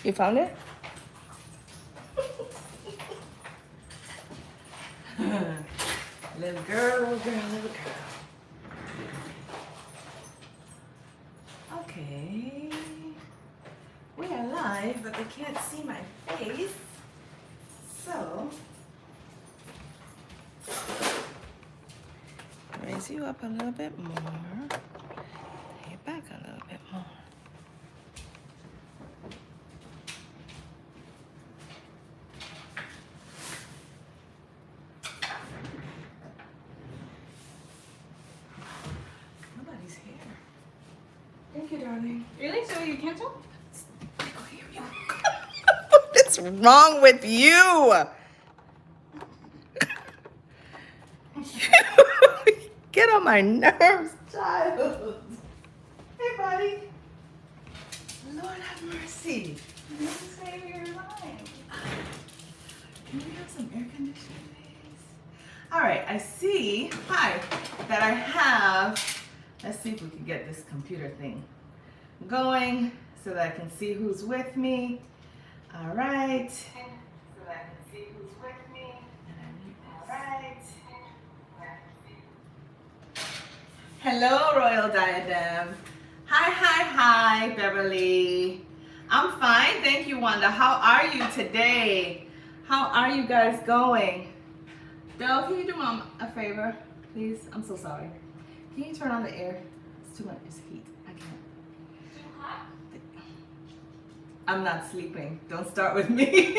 You found it? Little girl, little girl, little girl. Okay. We are live, but they can't see my face. So, raise you up a little bit more. Lay it back a little bit more. Nobody's here. Thank you, darling. Really? So you cancel? What's wrong with you? Get on my nerves, child. Hey, buddy. Lord have mercy. You save your life. Can we have some air conditioning, please? All right, I see, hi, that I have, let's see if we can get this computer thing going so that I can see who's with me. All right. So that I can see who's with me. All right. Hello, Royal Diadem. Hi, Beverly. I'm fine, thank you, Wanda. How are you today? How are you guys going? Del, can you do Mom a favor, please? I'm so sorry. Can you turn on the air? It's too much, it's heat. I can't. Too hot? I'm not sleeping. Don't start with me.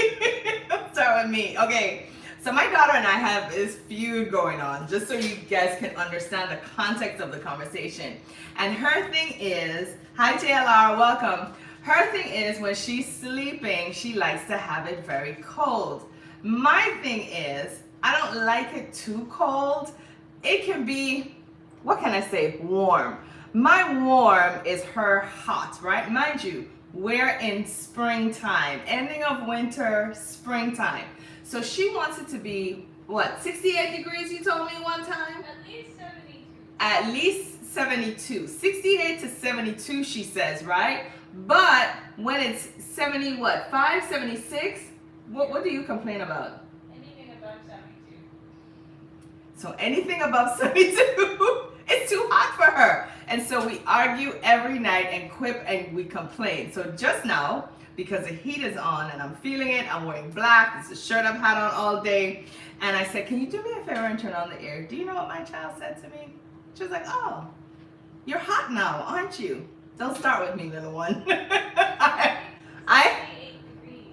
Don't start with me. Okay. So my daughter and I have this feud going on, just so you guys can understand the context of the conversation. And her thing is, hi JLR, welcome. Her thing is when she's sleeping, she likes to have it very cold. My thing is, I don't like it too cold. It can be, what can I say, warm. My warm is her hot, right? Mind you, we're in springtime, ending of winter, springtime. So she wants it to be, what, 68 degrees you told me one time? At least 72. At least 72. 68 to 72, she says, right? But when it's 70, what, 5, 76, what do you complain about? Anything above 72. So anything above 72, it's too hot for her. And so we argue every night and quip and we complain. So just now, because the heat is on and I'm feeling it, I'm wearing black, it's a shirt I've had on all day. And I said, can you do me a favor and turn on the air? Do you know what my child said to me? She was like, oh, you're hot now, aren't you? Don't start with me, little one. I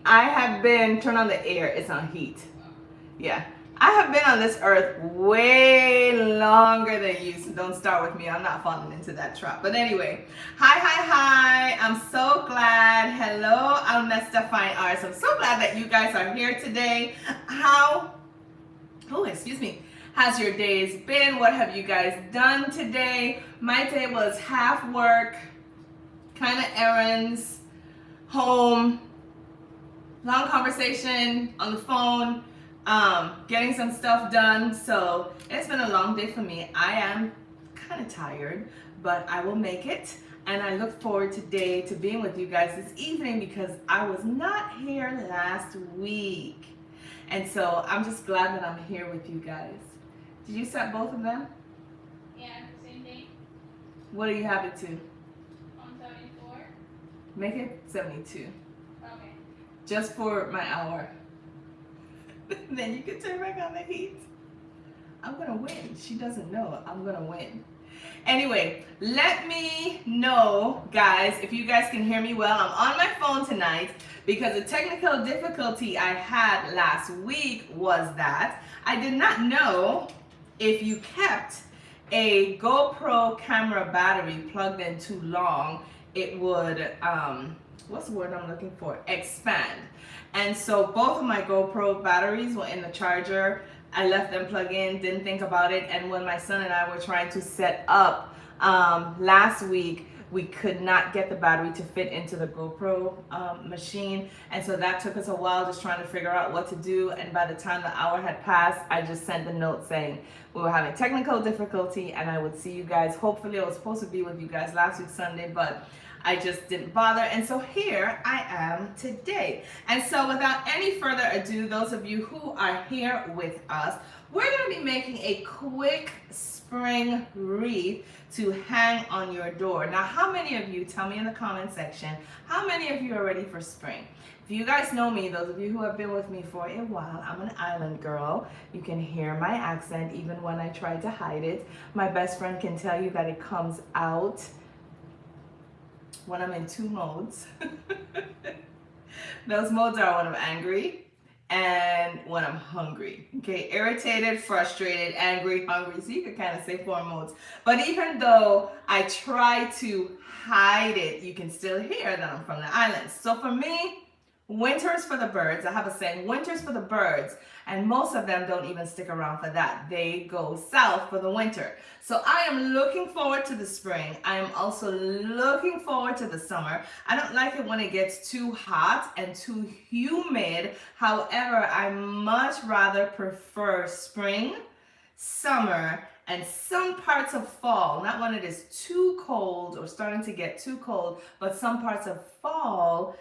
have been, turn on the air, it's on heat. Yeah. I have been on this earth way longer than you, so don't start with me. I'm not falling into that trap. But anyway, hi. I'm so glad. Hello, Almesta Fine Arts. I'm so glad that you guys are here today. Excuse me. Has your days been? What have you guys done today? My day was half work, kind of errands, home, long conversation on the phone. Getting some stuff done. So it's been a long day for me. I am kind of tired, but I will make it. And I look forward today to being with you guys this evening because I was not here last week. And so I'm just glad that I'm here with you guys. Did you set both of them? Yeah, the same day. What do you have it to? On 74. Make it 72. Okay. Just for my hour. Then you can turn back on the heat. I'm gonna win. She doesn't know. I'm gonna win. Anyway, let me know, guys, if you guys can hear me well. I'm on my phone tonight because the technical difficulty I had last week was that I did not know if you kept a GoPro camera battery plugged in too long, it would, what's the word I'm looking for? Expand. And so both of my GoPro batteries were in the charger. I left them plugged in, didn't think about it. And when my son and I were trying to set up last week, we could not get the battery to fit into the GoPro machine. And so that took us a while just trying to figure out what to do. And by the time the hour had passed, I just sent a note saying we were having technical difficulty and I would see you guys. Hopefully I was supposed to be with you guys last week Sunday, but I just didn't bother, and so here I am today. And so without any further ado, those of you who are here with us, we're going to be making a quick spring wreath to hang on your door. Now, how many of you, tell me in the comment section, how many of you are ready for spring? If you guys know me, those of you who have been with me for a while, I'm an island girl. You can hear my accent even when I try to hide it. My best friend can tell you that it comes out when I'm in two modes. Those modes are when I'm angry and when I'm hungry. Okay, irritated, frustrated, angry, hungry. So you could kind of say 4 modes. But even though I try to hide it, you can still hear that I'm from the islands. So for me, winter's for the birds. I have a saying, winter's for the birds, and most of them don't even stick around for that. They go south for the winter. So I am looking forward to the spring. I am also looking forward to the summer. I don't like it when it gets too hot and too humid. However, I much rather prefer spring, summer, and some parts of fall. Not when it is too cold or starting to get too cold, but some parts of fall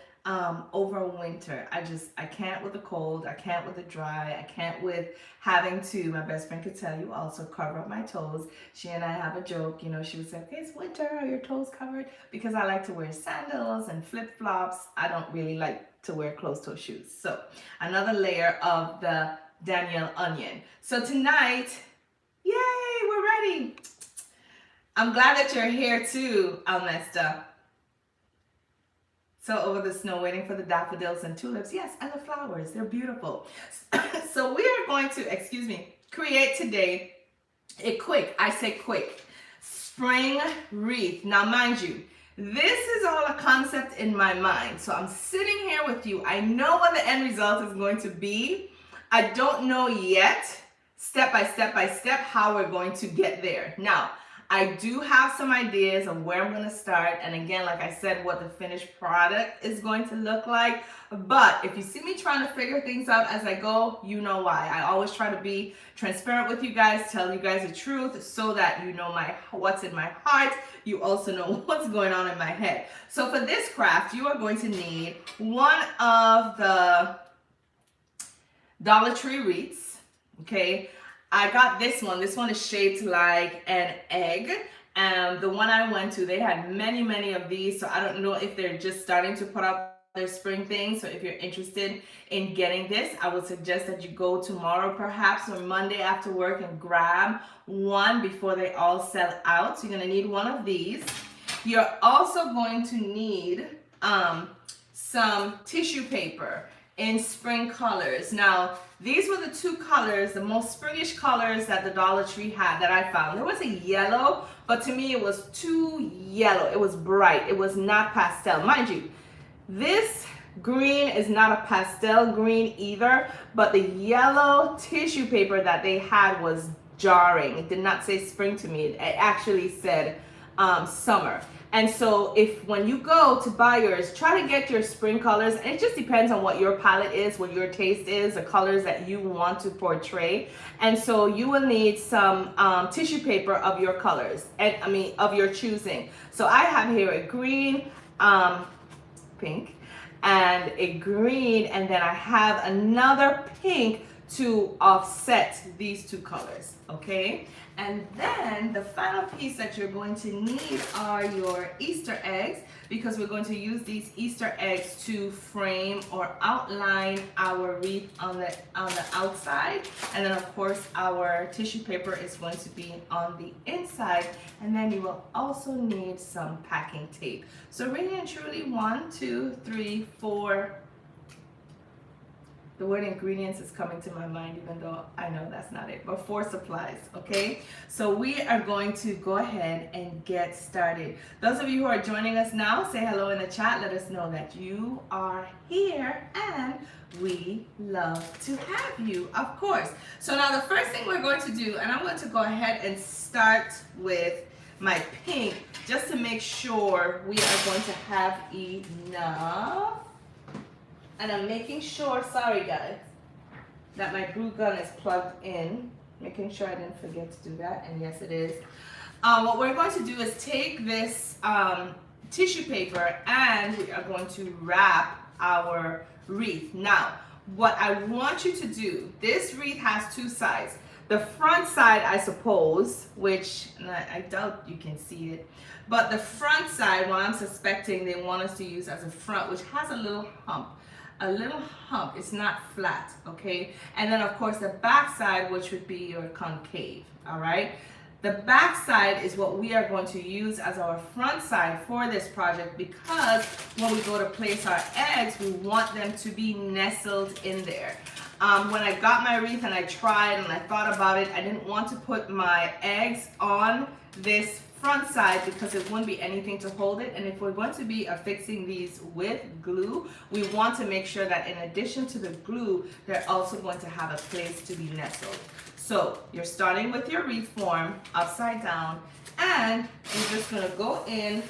over winter. I can't with the cold, I can't with the dry, I can't with having to, my best friend could tell you, also cover up my toes. She and I have a joke, you know, she would say, okay, it's winter, are your toes covered? Because I like to wear sandals and flip-flops. I don't really like to wear closed-toe shoes. So another layer of the Danielle onion. So tonight, yay, we're ready. I'm glad that you're here too, Almesta. So over the snow, waiting for the daffodils and tulips. Yes, and the flowers, they're beautiful. So we are going to, create today a quick, I say quick, spring wreath. Now mind you, this is all a concept in my mind. So I'm sitting here with you. I know what the end result is going to be. I don't know yet, step by step, how we're going to get there. Now, I do have some ideas of where I'm going to start, and again, like I said, what the finished product is going to look like. But if you see me trying to figure things out as I go, you know why. I always try to be transparent with you guys, tell you guys the truth so that you know what's in my heart. You also know what's going on in my head. So for this craft, you are going to need one of the Dollar Tree wreaths, okay? I got this one. This one is shaped like an egg. The one I went to, they had many of these. So I don't know if they're just starting to put out their spring thing. So if you're interested in getting this, I would suggest that you go tomorrow perhaps or Monday after work and grab one before they all sell out. So you're going to need one of these. You're also going to need some tissue paper in spring colors. Now, these were the 2 colors, the most springish colors that the Dollar Tree had that I found. There was a yellow, but to me it was too yellow. It was bright. It was not pastel. Mind you, this green is not a pastel green either, but the yellow tissue paper that they had was jarring. It did not say spring to me. It actually said summer. And so when you go to buy yours, try to get your spring colors. And it just depends on what your palette is, what your taste is, the colors that you want to portray. And so you will need some tissue paper of your colors, and of your choosing. So I have here a green, pink, and a green, and then I have another pink to offset these 2 colors, okay? And then the final piece that you're going to need are your Easter eggs, because we're going to use these Easter eggs to frame or outline our wreath on the outside. And then of course our tissue paper is going to be on the inside. And then you will also need some packing tape. So really and truly 1, 2, 3, 4. The word ingredients is coming to my mind, even though I know that's not it, but 4 supplies, okay? So we are going to go ahead and get started. Those of you who are joining us now, say hello in the chat. Let us know that you are here, and we love to have you, of course. So now the first thing we're going to do, and I'm going to go ahead and start with my pink, just to make sure we are going to have enough. And I'm making sure, sorry guys, that my glue gun is plugged in. Making sure I didn't forget to do that, and yes it is. What we're going to do is take this tissue paper and we are going to wrap our wreath. Now, what I want you to do, this wreath has two sides. The front side, I suppose, which I doubt you can see it, but the front side, what I'm suspecting they want us to use as a front, which has a little hump. A little hump, it's not flat, okay? And then of course the back side, which would be your concave, all right? The back side is what we are going to use as our front side for this project, because when we go to place our eggs, we want them to be nestled in there. When I got my wreath and I tried and I thought about it, I didn't want to put my eggs on this front side because it wouldn't be anything to hold it. And if we're going to be affixing these with glue, we want to make sure that in addition to the glue, they're also going to have a place to be nestled. So you're starting with your wreath form upside down, and you're just going to go in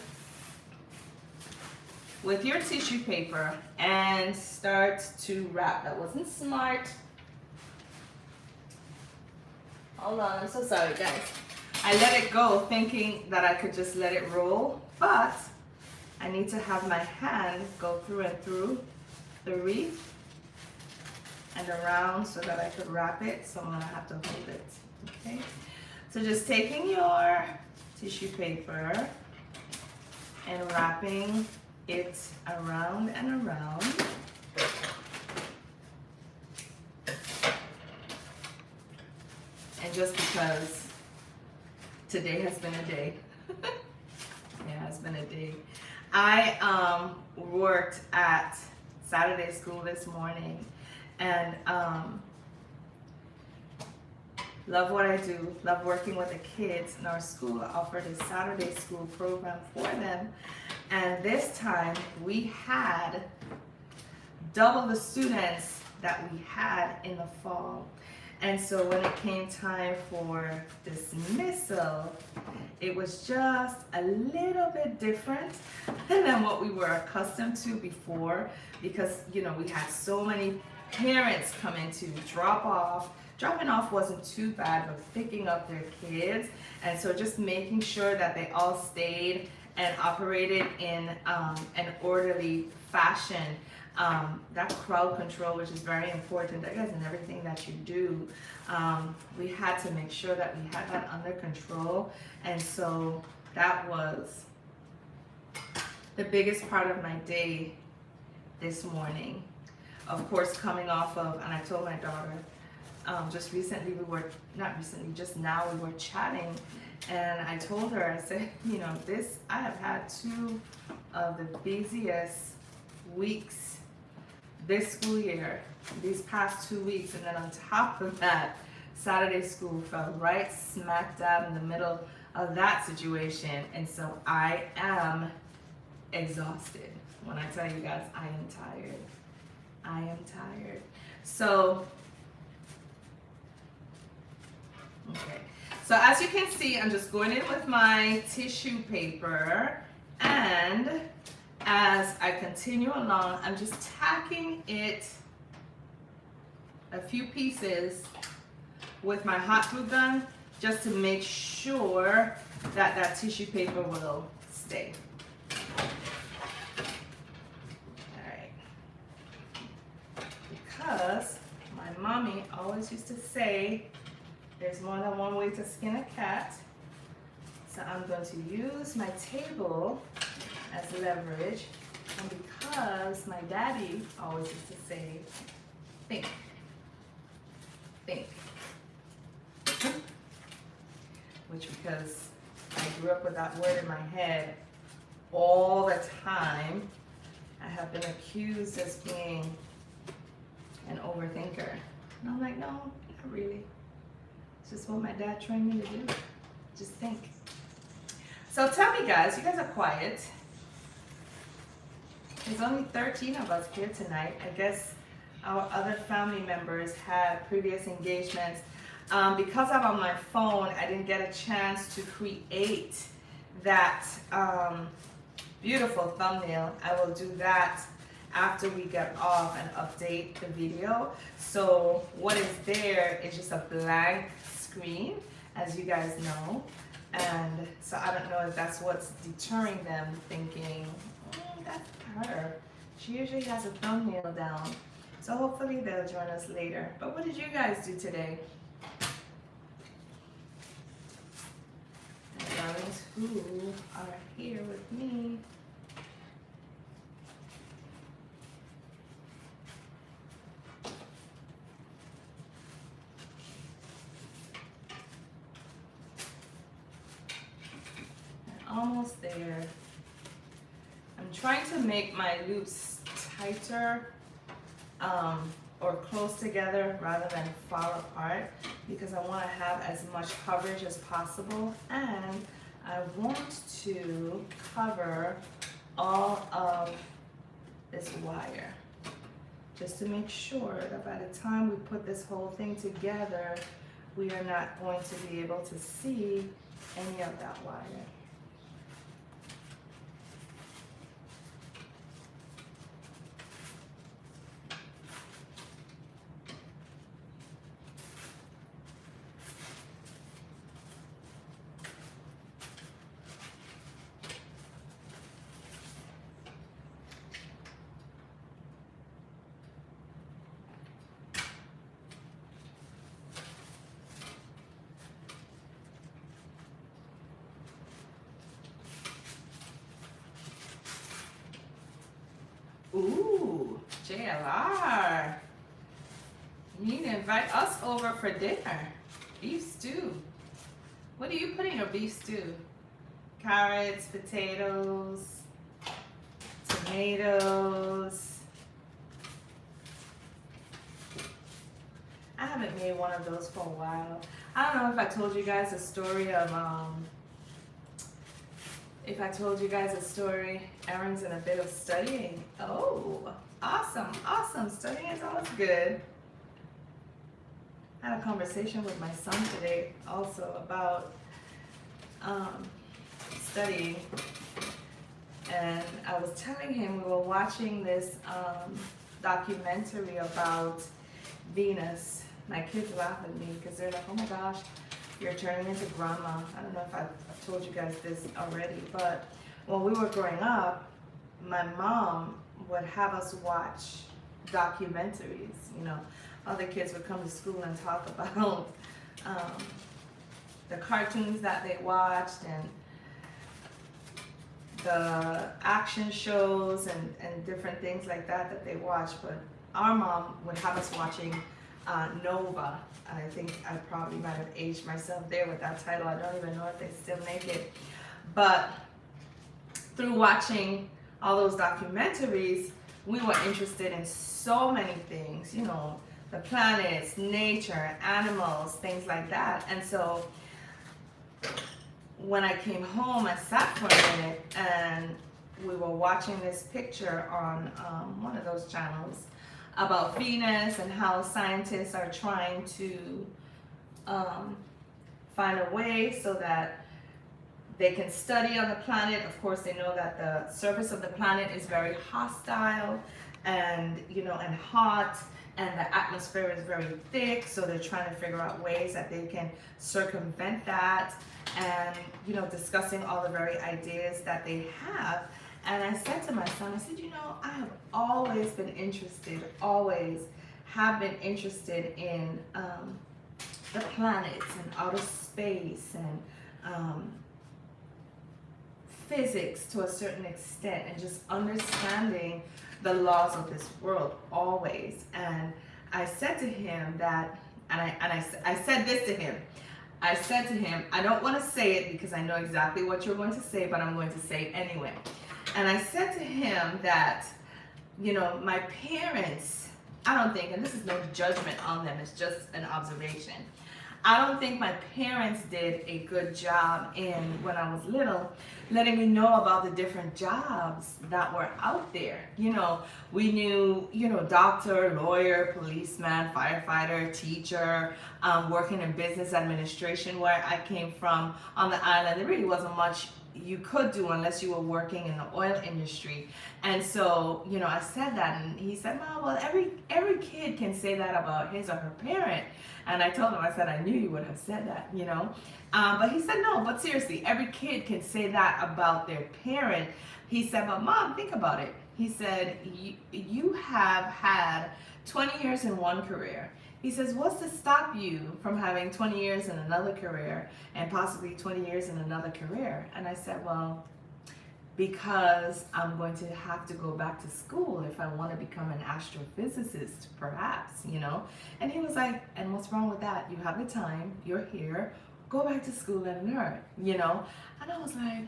with your tissue paper and start to wrap. That wasn't smart. Hold on, I'm so sorry, guys. I let it go thinking that I could just let it roll, but I need to have my hand go through and through the wreath and around so that I could wrap it, so I'm gonna have to hold it, okay? So just taking your tissue paper and wrapping it around and around. And just because today has been a day. It has been a day. I worked at Saturday school this morning, and love what I do, love working with the kids. And our school offered a Saturday school program for them, and this time we had double the students that we had in the fall. And so when it came time for dismissal, it was just a little bit different than what we were accustomed to before, because, you know, we had so many parents come in to drop off. Dropping off wasn't too bad, but picking up their kids. And so just making sure that they all stayed and operated in an orderly fashion. That crowd control, which is very important, I guess, in everything that you do, we had to make sure that we had that under control. And so that was the biggest part of my day this morning. Of course, coming off of, and I told my daughter, just recently just now we were chatting, and I told her, I said, you know, I have had two of the busiest weeks this school year, these past 2 weeks, and then on top of that, Saturday school fell right smack dab in the middle of that situation. And so I am exhausted. When I tell you guys, I am tired. I am tired. So, okay. So as you can see, I'm just going in with my tissue paper, and as I continue along, I'm just tacking it a few pieces with my hot glue gun, just to make sure that that tissue paper will stay. Alright. Because my mommy always used to say, there's more than one way to skin a cat. So I'm going to use my table as leverage, and because my daddy always used to say, think, think, which, because I grew up with that word in my head all the time, I have been accused as being an overthinker. And I'm like, no, not really. It's just what my dad trained me to do. Just think. So tell me, guys, you guys are quiet. There's only 13 of us here tonight. I guess our other family members had previous engagements. Because I'm on my phone, I didn't get a chance to create that beautiful thumbnail. I will do that after we get off and update the video. So what is there is just a blank screen, as you guys know. And so I don't know if that's what's deterring them, thinking, that's her. She usually has a thumbnail down. So hopefully they'll join us later. But what did you guys do today? My darlings who are here with me. Almost there. I'm trying to make my loops tighter or close together rather than far apart because I want to have as much coverage as possible, and I want to cover all of this wire just to make sure that by the time we put this whole thing together, we are not going to be able to see any of that wire. Ooh, JLR. You need to invite us over for dinner. Beef stew. What do you put in your beef stew? Carrots, potatoes, tomatoes. I haven't made one of those for a while. I don't know if I told you guys a story of Aaron's in a bit of studying. Oh, awesome, awesome. Studying is always good. I had a conversation with my son today also about studying. And I was telling him we were watching this documentary about Venus. My kids laugh at me because they're like, oh my gosh, you're turning into grandma. I don't know if I've told you guys this already, but when we were growing up, my mom would have us watch documentaries. You know, other kids would come to school and talk about the cartoons that they watched and the action shows and different things like that they watched. But our mom would have us watching Nova. I think I probably might have aged myself there with that title. I don't even know if they still make it. But through watching all those documentaries, we were interested in so many things, you know, the planets, nature, animals, things like that. And so when I came home, I sat for a minute and we were watching this picture on one of those channels about Venus and how scientists are trying to find a way so that they can study on the planet. Of course, they know that the surface of the planet is very hostile and, you know, and hot, and the atmosphere is very thick. So they're trying to figure out ways that they can circumvent that, and, you know, discussing all the very ideas that they have. And I said to my son, I said, you know, I have always been interested, always have been interested in the planets and outer space and physics to a certain extent, and just understanding the laws of this world always. And I said to him that, I said this to him. I said to him, I don't want to say it because I know exactly what you're going to say, but I'm going to say it anyway. And I said to him that, you know, my parents, I don't think, and this is no judgment on them, it's just an observation. I don't think my parents did a good job in, when I was little, letting me know about the different jobs that were out there. You know, we knew, you know, doctor, lawyer, policeman, firefighter, teacher, working in business administration. Where I came from on the island, there really wasn't much you could do unless you were working in the oil industry. And so, you know, I said that, and he said, Mom, well, every kid can say that about his or her parent. And I told him, I said, I knew you would have said that, you know. But he said, no, but seriously, every kid can say that about their parent. He said, but Mom, think about it. He said, you have had 20 years in one career. He says, what's to stop you from having 20 years in another career and possibly 20 years in another career? And I said, well, because I'm going to have to go back to school if I want to become an astrophysicist, perhaps, you know? And he was like, and what's wrong with that? You have the time, you're here, go back to school and learn, you know? And I was like,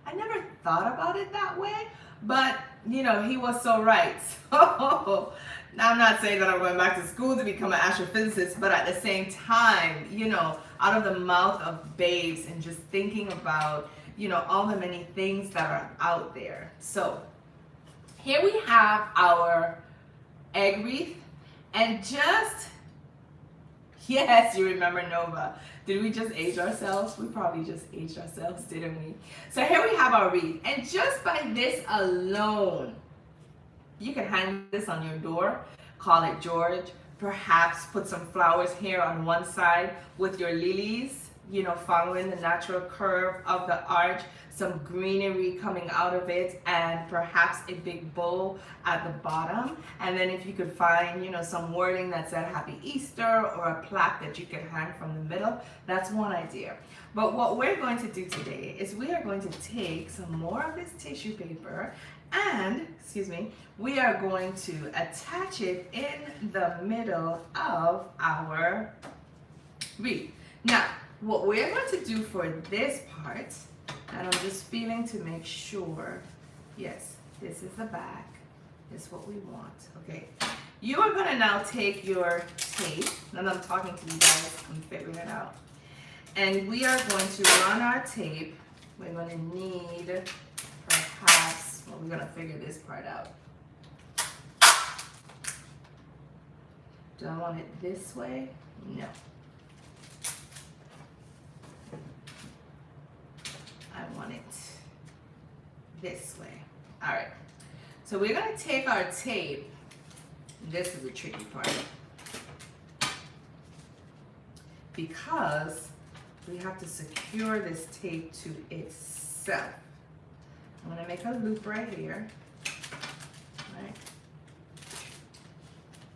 I never thought about it that way, but, you know, he was so right. So I'm not saying that I'm going back to school to become an astrophysicist, but at the same time, you know, out of the mouth of babes and just thinking about, you know, all the many things that are out there. So here we have our egg wreath, and just, yes, you remember Nova. Did we just age ourselves? We probably just aged ourselves, didn't we? So here we have our wreath, and just by this alone, you can hang this on your door, call it George, perhaps put some flowers here on one side with your lilies, you know, following the natural curve of the arch, some greenery coming out of it, and perhaps a big bow at the bottom. And then if you could find, you know, some wording that said Happy Easter or a plaque that you could hang from the middle, that's one idea. But what we're going to do today is we are going to take some more of this tissue paper and, excuse me, we are going to attach it in the middle of our wreath. Now, what we're going to do for this part, and I'm just feeling to make sure, yes, this is the back, this is what we want, okay. You are gonna now take your tape, and I'm talking to you guys, I'm figuring it out. And we are going to run our tape. We're gonna need perhaps, well, we're gonna figure this part out. Do I want it this way? No. I want it this way. All right, so we're gonna take our tape. This is the tricky part because we have to secure this tape to itself. I'm gonna make a loop right here, right?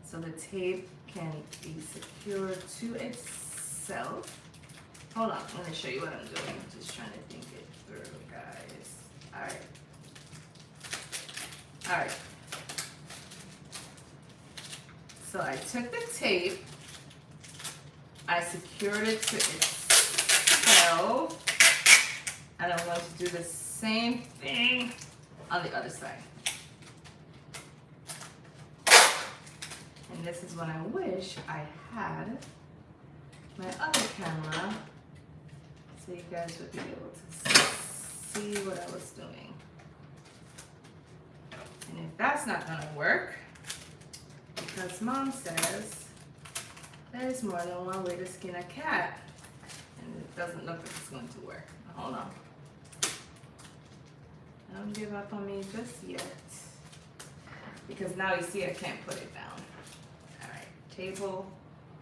So the tape can be secured to itself. Hold on, I'm gonna show you what I'm doing. I'm just trying to think it through, guys. All right. All right. So I took the tape, I secured it to itself, and I'm going to do the same thing on the other side. And this is when I wish I had my other camera so you guys would be able to see what I was doing. And if that's not gonna work, because Mom says there's more than one way to skin a cat, and it doesn't look like it's going to work. Hold on. Don't give up on me just yet, because now you see I can't put it down. All right, table,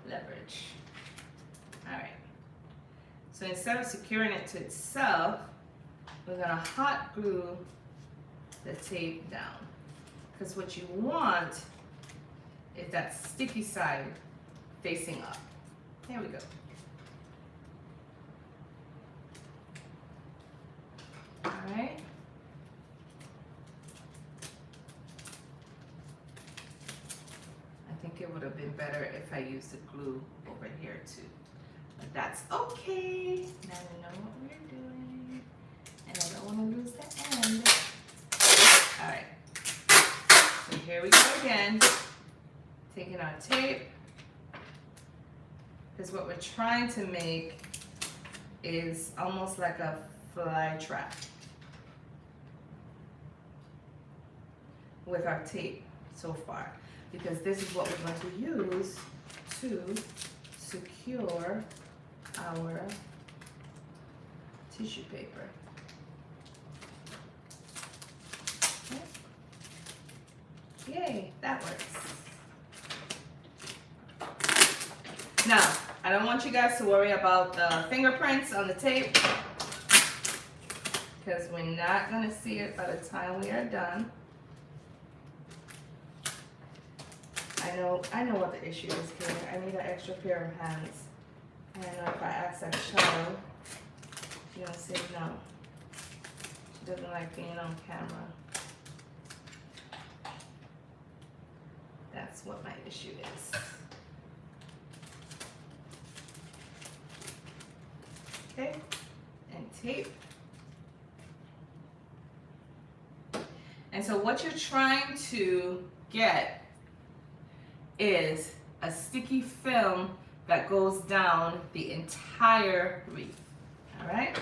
leverage. All right. So instead of securing it to itself, we're gonna hot glue the tape down, because what you want is that sticky side facing up. There we go. All right. I think it would have been better if I used the glue over here too, but that's okay. Now we know what we're doing, and I don't want to lose the end. All right. So here we go again. Taking our tape, because what we're trying to make is almost like a fly trap with our tape so far, because this is what we're going to use to secure our tissue paper. Okay. Yay, that works. Now, I don't want you guys to worry about the fingerprints on the tape because we're not going to see it by the time we are done. I know what the issue is here. I need an extra pair of hands. And I know if I ask that child, she's going to say no. She doesn't like being on camera. That's what my issue is. Okay, and tape. And so what you're trying to get is a sticky film that goes down the entire wreath. All right,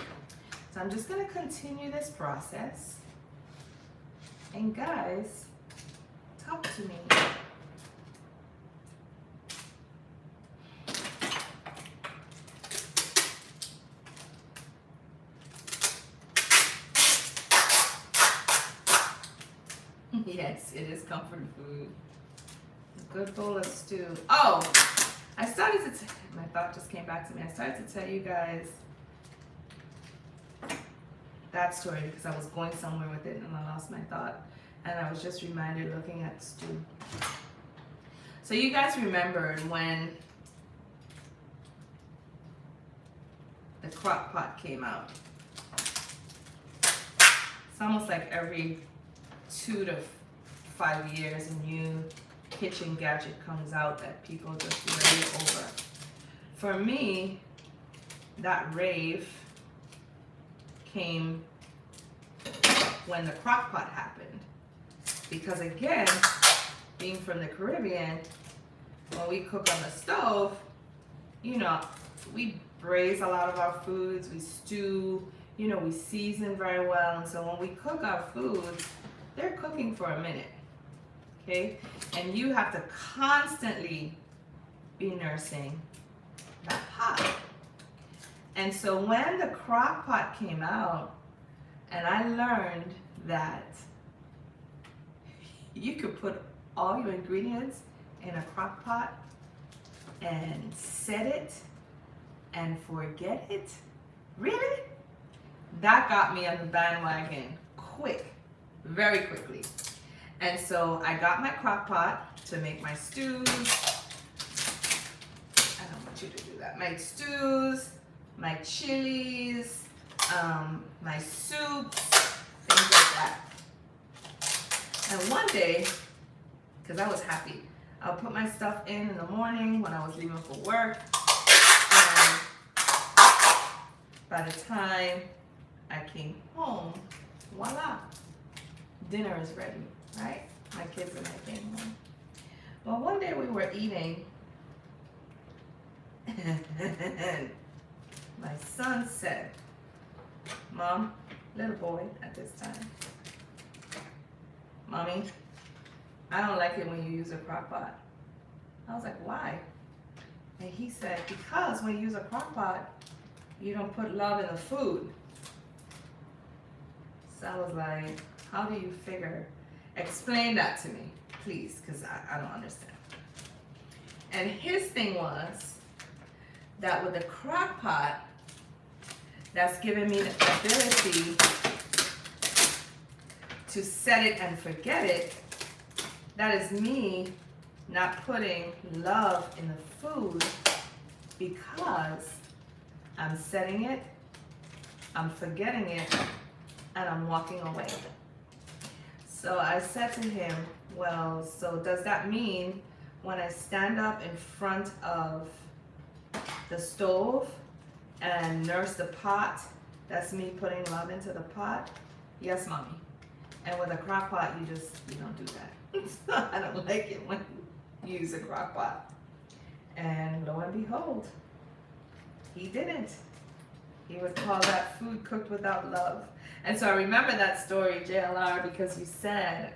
so I'm just going to continue this process. And guys, talk to me. Yes, it is comfort food. A good bowl of stew. Oh, I started to, my thought just came back to me. I started to tell you guys that story because I was going somewhere with it and I lost my thought. And I was just reminded looking at stew. So you guys remembered when the crock pot came out. It's almost like every 2 to 5 years a new kitchen gadget comes out that people just rave over. For me, that rave came when the crock pot happened. Because again, being from the Caribbean, when we cook on the stove, you know, we braise a lot of our foods, we stew, you know, we season very well. And so when we cook our foods, they're cooking for a minute, okay? And you have to constantly be nursing that pot. And so when the crock pot came out, and I learned that you could put all your ingredients in a crock pot and set it and forget it, really? That got me on the bandwagon quick. Very quickly. And so I got my crock pot to make my stews. I don't want you to do that. My stews, my chilies, my soups, things like that. And one day, because I was happy, I'll put my stuff in the morning when I was leaving for work. And by the time I came home, voila. Dinner is ready, right? My kids and I came home. Well, one day we were eating, and my son said, Mom, little boy at this time, Mommy, I don't like it when you use a crock pot. I was like, why? And he said, because when you use a crock pot, you don't put love in the food. So I was like, how do you figure? Explain that to me, please, because I don't understand. And his thing was that with the crock pot, that's giving me the ability to set it and forget it. That is me not putting love in the food because I'm setting it, I'm forgetting it, and I'm walking away. So I said to him, well, so does that mean when I stand up in front of the stove and nurse the pot, that's me putting love into the pot? Yes, Mommy. And with a crock pot, you don't do that. I don't like it when you use a crock pot. And lo and behold, he didn't. He would call that food cooked without love. And so I remember that story, JLR, because you said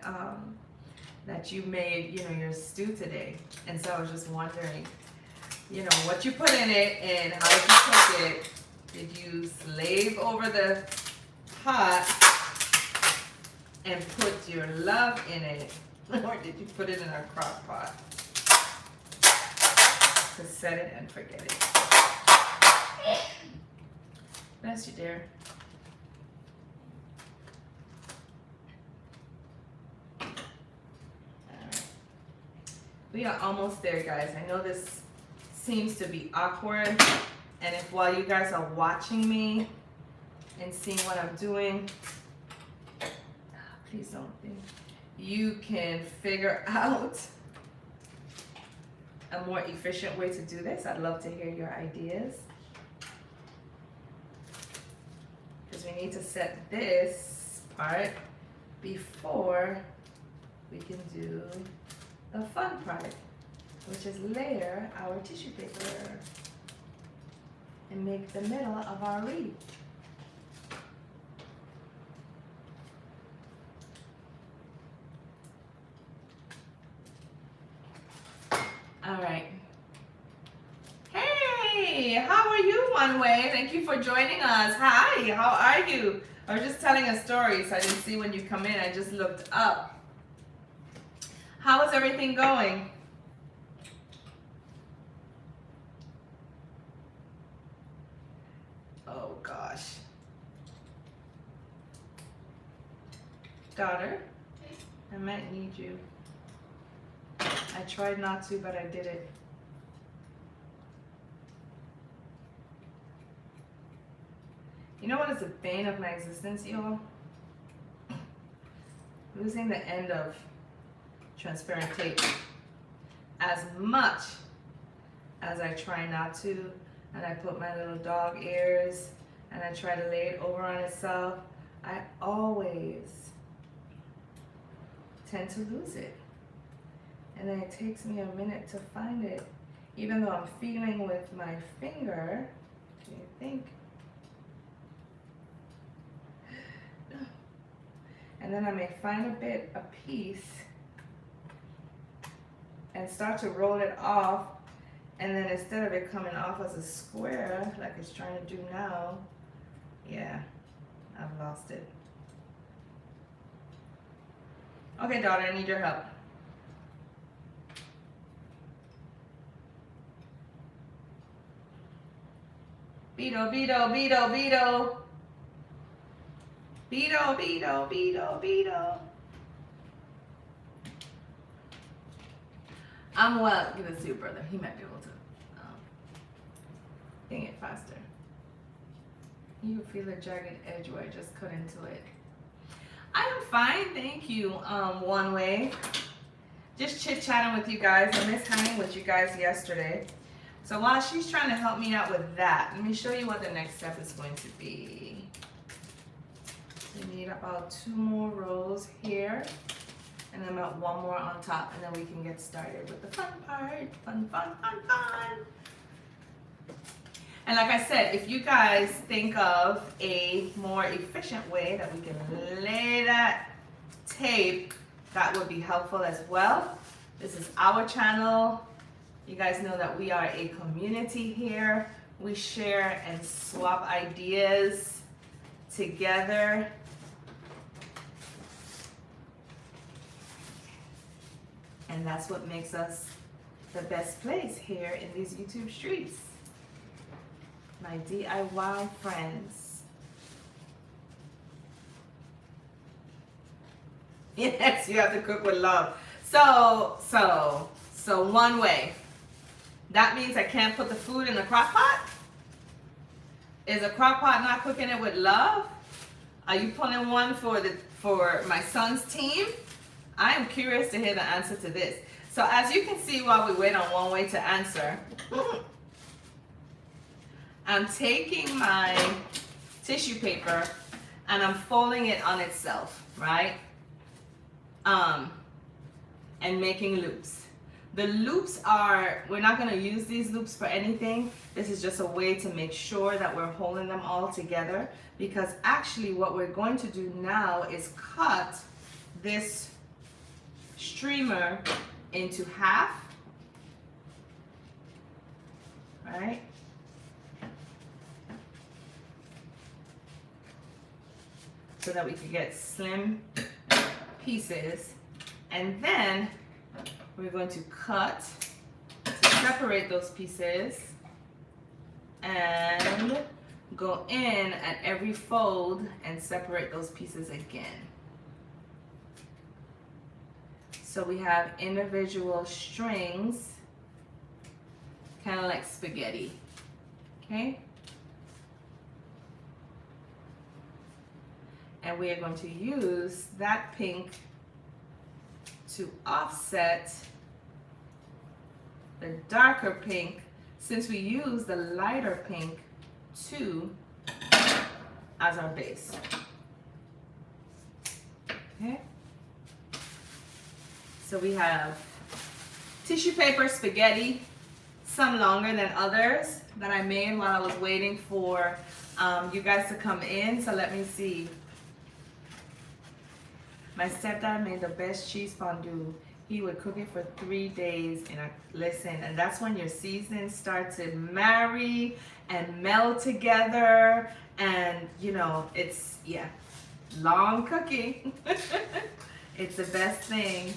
that you made, your stew today. And so I was just wondering, what you put in it and how did you cook it Did you slave over the pot and put your love in it? Or did you put it in a crock pot? To set it and forget it. Bless you, dear. Alright. We are almost there, guys. I know this seems to be awkward. And if while you guys are watching me and seeing what I'm doing, please don't think, you can figure out a more efficient way to do this, I'd love to hear your ideas. Because we need to set this part before we can do the fun part, which is layer our tissue paper and make the middle of our wreath. All right. Hey, how are you, One Way? Thank you for joining us. Hi, how are you? I was just telling a story, so I didn't see when you come in. I just looked up. How is everything going? Oh, gosh. Daughter, I might need you. I tried not to, but I did it. You know what is the bane of my existence, y'all? Losing the end of transparent tape. As much as I try not to, and I put my little dog ears, and I try to lay it over on itself, I always tend to lose it. And then it takes me a minute to find it, even though I'm feeling with my finger. Can you think? And then I may find a piece, and start to roll it off, and then instead of it coming off as a square, like it's trying to do now, yeah, I've lost it. Okay, daughter, I need your help. Beetle, beetle, beetle, beetle. Beetle, beetle, beetle, beetle. Well, give this to your brother. He might be able to ding it faster. You can feel a jagged edge where I just cut into it. I am fine, thank you, One Way. Just chit-chatting with you guys. I missed hanging with you guys yesterday. So while she's trying to help me out with that, let me show you what the next step is going to be. We need about 2 more rows here, and then about 1 more on top, and then we can get started with the fun part. Fun, fun, fun, fun. And like I said, if you guys think of a more efficient way that we can lay that tape, that would be helpful as well. This is our channel. You guys know that we are a community here. We share and swap ideas together. And that's what makes us the best place here in these YouTube streets. My DIY friends. Yes, you have to cook with love. So One Way. That means I can't put the food in the crock pot? Is a crock pot not cooking it with love? Are you pulling one for my son's team? I am curious to hear the answer to this. So as you can see while we wait on One Way to answer, I'm taking my tissue paper and I'm folding it on itself, right? And making loops. The loops are, we're not gonna use these loops for anything. This is just a way to make sure that we're holding them all together, because actually what we're going to do now is cut this streamer into half, right? so that we could get slim pieces. And then we're going to cut to separate those pieces and go in at every fold and separate those pieces again. So we have individual strings, kind of like spaghetti, okay? And we are going to use that pink to offset the darker pink, since we use the lighter pink too as our base. Okay? So we have tissue paper spaghetti, some longer than others that I made while I was waiting for you guys to come in. So let me see. My stepdad made the best cheese fondue. He would cook it for 3 days listen, and that's when your seasons start to marry and meld together, and you know, it's, yeah, long cooking. It's the best thing.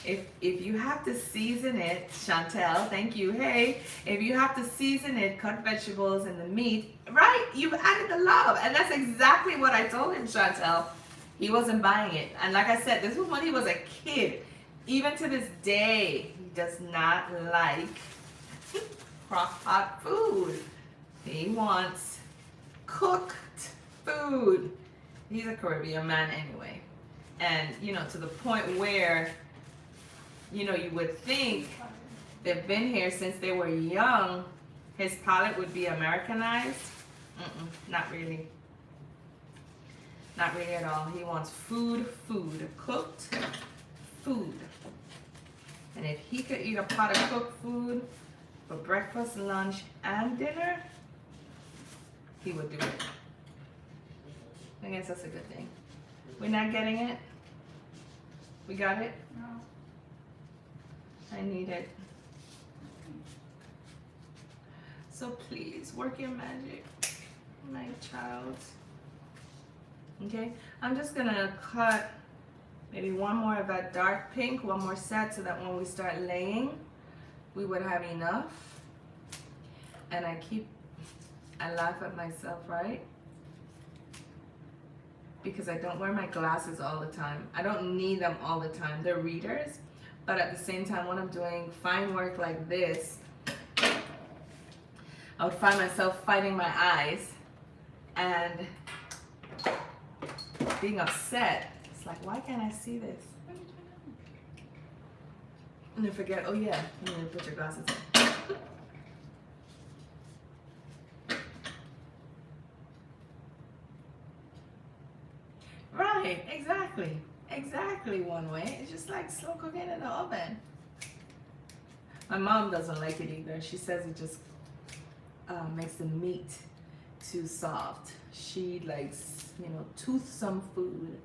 If you have to season it, Chantel, thank you, hey, if you have to season it, cut vegetables and the meat, right, you've added the love, and that's exactly what I told him, Chantel. He wasn't buying it. And like I said, this was when he was a kid. Even to this day, he does not like crock-pot food. He wants cooked food. He's a Caribbean man anyway. And, you know, to the point where, you know, you would think they've been here since they were young, his palate would be Americanized. Not really. Not really at all. He wants food, cooked food. And if he could eat a pot of cooked food for breakfast, lunch, and dinner, he would do it. I guess that's a good thing. We're not getting it? We got it? No. I need it. So please, work your magic, my child. Okay, I'm just gonna cut maybe one more of that dark pink, one more set, so that when we start laying, we would have enough. And I laugh at myself, right? Because I don't wear my glasses all the time. I don't need them all the time. They're readers, but at the same time, when I'm doing fine work like this, I would find myself fighting my eyes and being upset. It's like, why can't I see this? And then forget, oh yeah, you need to put your glasses on. Right, exactly. Exactly one way. It's just like slow cooking in the oven. My mom doesn't like it either. She says it just makes the meat too soft. She likes, you know, toothsome food.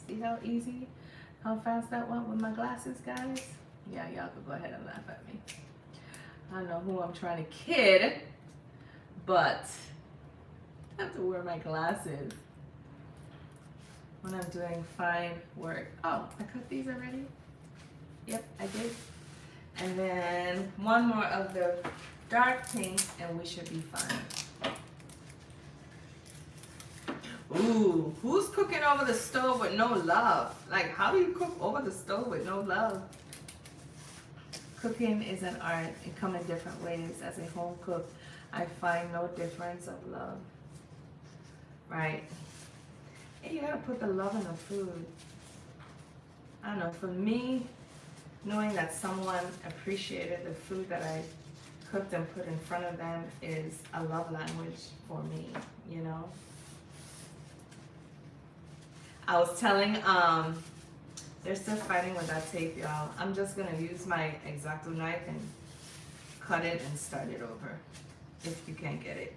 See how easy, how fast that went with my glasses, guys? Yeah, y'all could go ahead and laugh at me. I don't know who I'm trying to kid, but I have to wear my glasses when I'm doing fine work. Oh, I cut these already? Yep, I did. And then one more of the dark pink and we should be fine. Ooh, who's cooking over the stove with no love? Like, how do you cook over the stove with no love? Cooking is an art. It comes in different ways. As a home cook, I find no difference of love. Right? And you gotta put the love in the food. I don't know, for me, knowing that someone appreciated the food that I cooked and put in front of them is a love language for me, you know? I was telling, they're still fighting with that tape, y'all. I'm just gonna use my X-Acto knife and cut it and start it over, if you can't get it.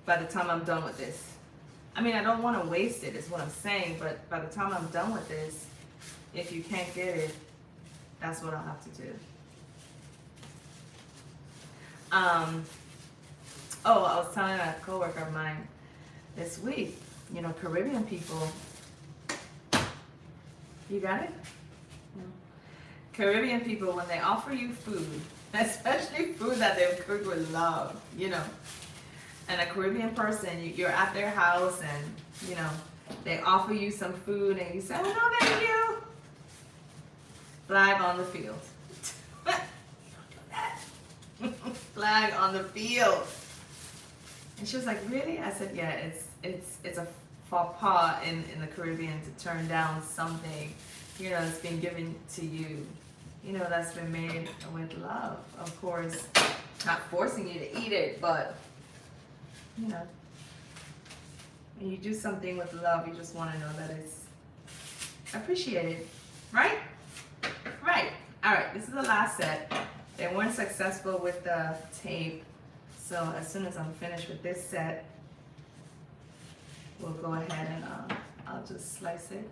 By the time I'm done with this. I mean, I don't wanna waste it, is what I'm saying, but by the time I'm done with this, if you can't get it, that's what I'll have to do. Oh, I was telling a coworker of mine this week, you know, Caribbean people. You got it? No. Caribbean people, when they offer you food, especially food that they've cooked with love, you know, and a Caribbean person, you're at their house and, you know, they offer you some food and you say, oh, no, thank you. Flag on the field. Flag on the field. And she was like, really? I said, yeah, it's a faux pas in the Caribbean to turn down something, you know, that's been given to you, you know, that's been made with love. Of course, not forcing you to eat it, but, you know, when you do something with love, you just want to know that it's appreciated, right? Right. All right, this is the last set. They weren't successful with the tape, so as soon as I'm finished with this set, we'll go ahead and I'll just slice it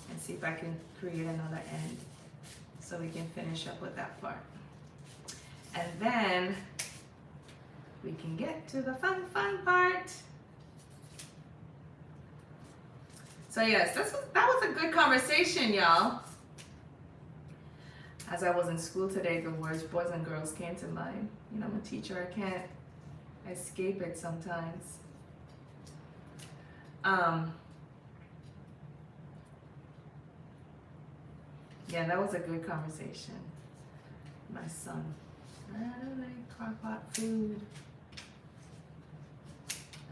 and see if I can create another end so we can finish up with that part. And then we can get to the fun part. So yes, that was a good conversation, y'all. As I was in school today, the words boys and girls came to mind. You know, I'm a teacher, I can't escape it sometimes. Yeah, that was a good conversation. My son, I don't like crock-pot food.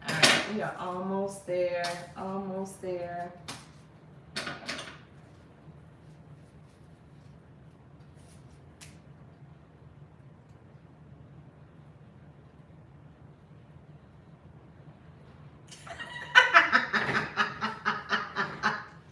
All right, we are almost there, almost there.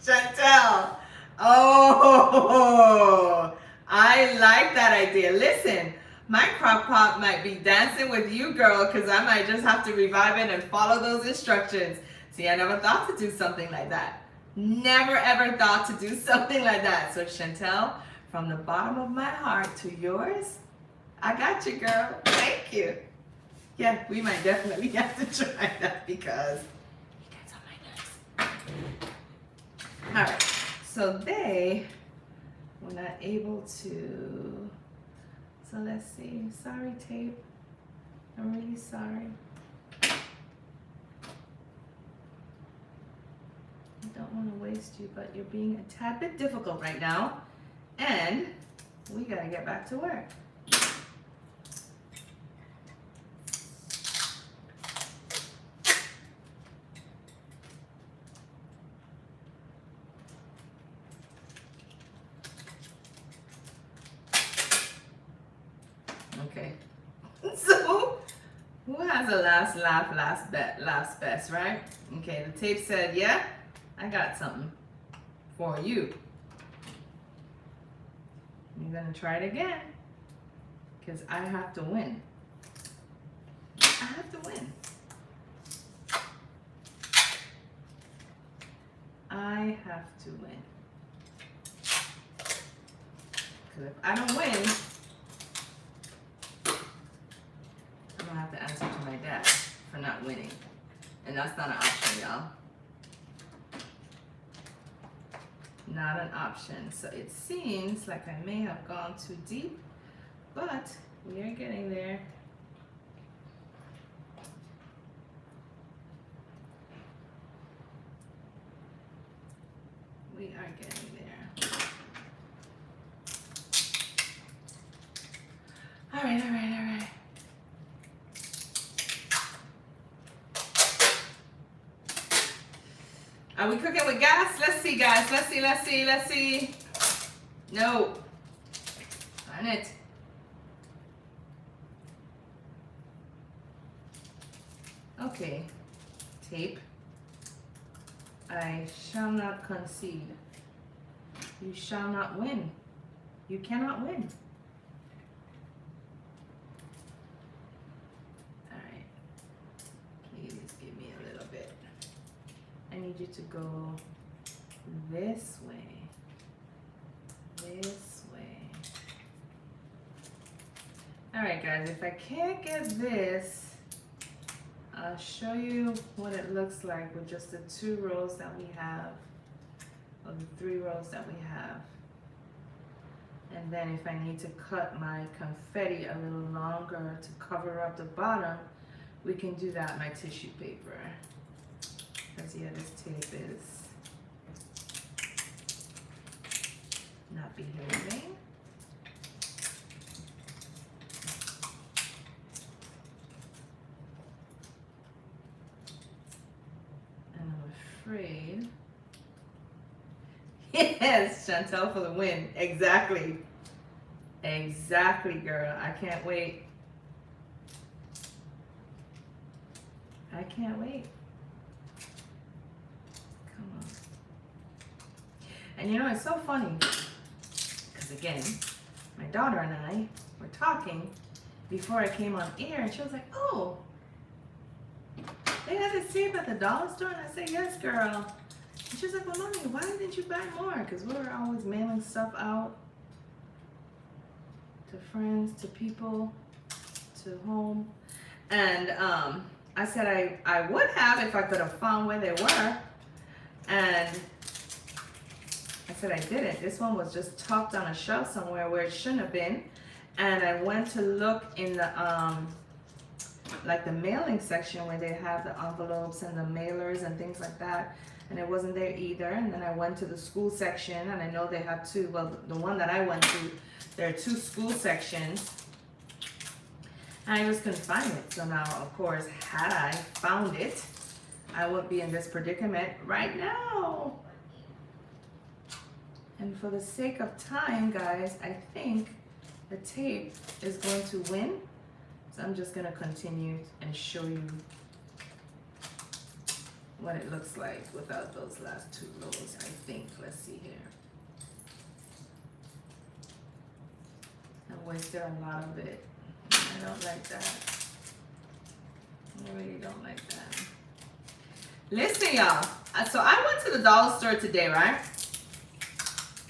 Chantel, oh, I like that idea. Listen, my crock pot might be dancing with you, girl, because I might just have to revive it and follow those instructions. See, I never thought to do something like that. Never ever thought to do something like that. So Chantel, from the bottom of my heart to yours, I got you, girl. Thank you. Yeah, we might definitely have to try that because it gets on my nerves. All right, so they were not able to, so let's see, sorry tape, I'm really sorry. I don't want to waste you, but you're being a tad bit difficult right now, and we gotta get back to work. Okay, so who has a last laugh, last bet, last best, right? Okay, the tape said, yeah, I got something for you. You're gonna try it again, because I have to win. I have to win. I have to win. Because if I don't win, I'm gonna have to answer to my dad for not winning. And that's not an option, y'all. Not an option. So it seems like I may have gone too deep, but we are getting there. We are getting there. All right, all right, all right. Are we cooking with gas? Let's see, guys. Let's see, let's see, let's see. No. Darn it. Okay. Tape. I shall not concede. You shall not win. You cannot win. All right. Please give me a little bit. I need you to go this way. This way. All right, guys, if I can't get this I'll show you what it looks like with just the 2 rows that we have, or the 3 rows that we have. And then if I need to cut my confetti a little longer to cover up the bottom, we can do that with my tissue paper. Because yeah, this tape is not behaving. And I'm afraid. Yes, Chantel for the win. Exactly. Exactly, girl. I can't wait. I can't wait. Come on. And you know, it's so funny. Because again, my daughter and I were talking before I came on air, and she was like, oh, they have this tape at the dollar store? And I said, yes, girl. And she was like, well, Mommy, why didn't you buy more? Because we were always mailing stuff out to friends, to people, to home. And I said I would have if I could have found where they were. And I said I didn't. This one was just tucked on a shelf somewhere where it shouldn't have been. And I went to look in the like the mailing section where they have the envelopes and the mailers and things like that, and it wasn't there either. And then I went to the school section, and I know they have 2. Well, the one that I went to, there are 2 school sections, and I just couldn't find it. So now, of course, had I found it, I would be in this predicament right now. And for the sake of time, guys, I think the tape is going to win. So I'm just going to continue and show you what it looks like without those last 2 rows, I think. Let's see here. I wasted a lot of it. I don't like that. I really don't like that. Listen, y'all. So I went to the dollar store today, right?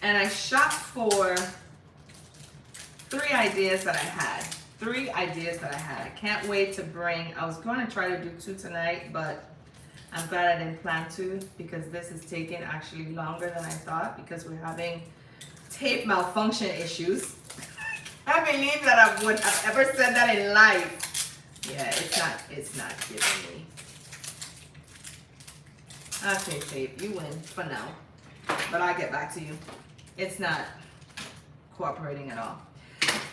And I shopped for 3 ideas that I had. 3 ideas that I had. I can't wait to bring. I was going to try to do 2 tonight, but I'm glad I didn't plan to, because this is taking actually longer than I thought, because we're having tape malfunction issues. I can't believe that I would have ever said that in life. Yeah, it's not giving me. Okay, tape, you win for now. But I'll get back to you. It's not cooperating at all.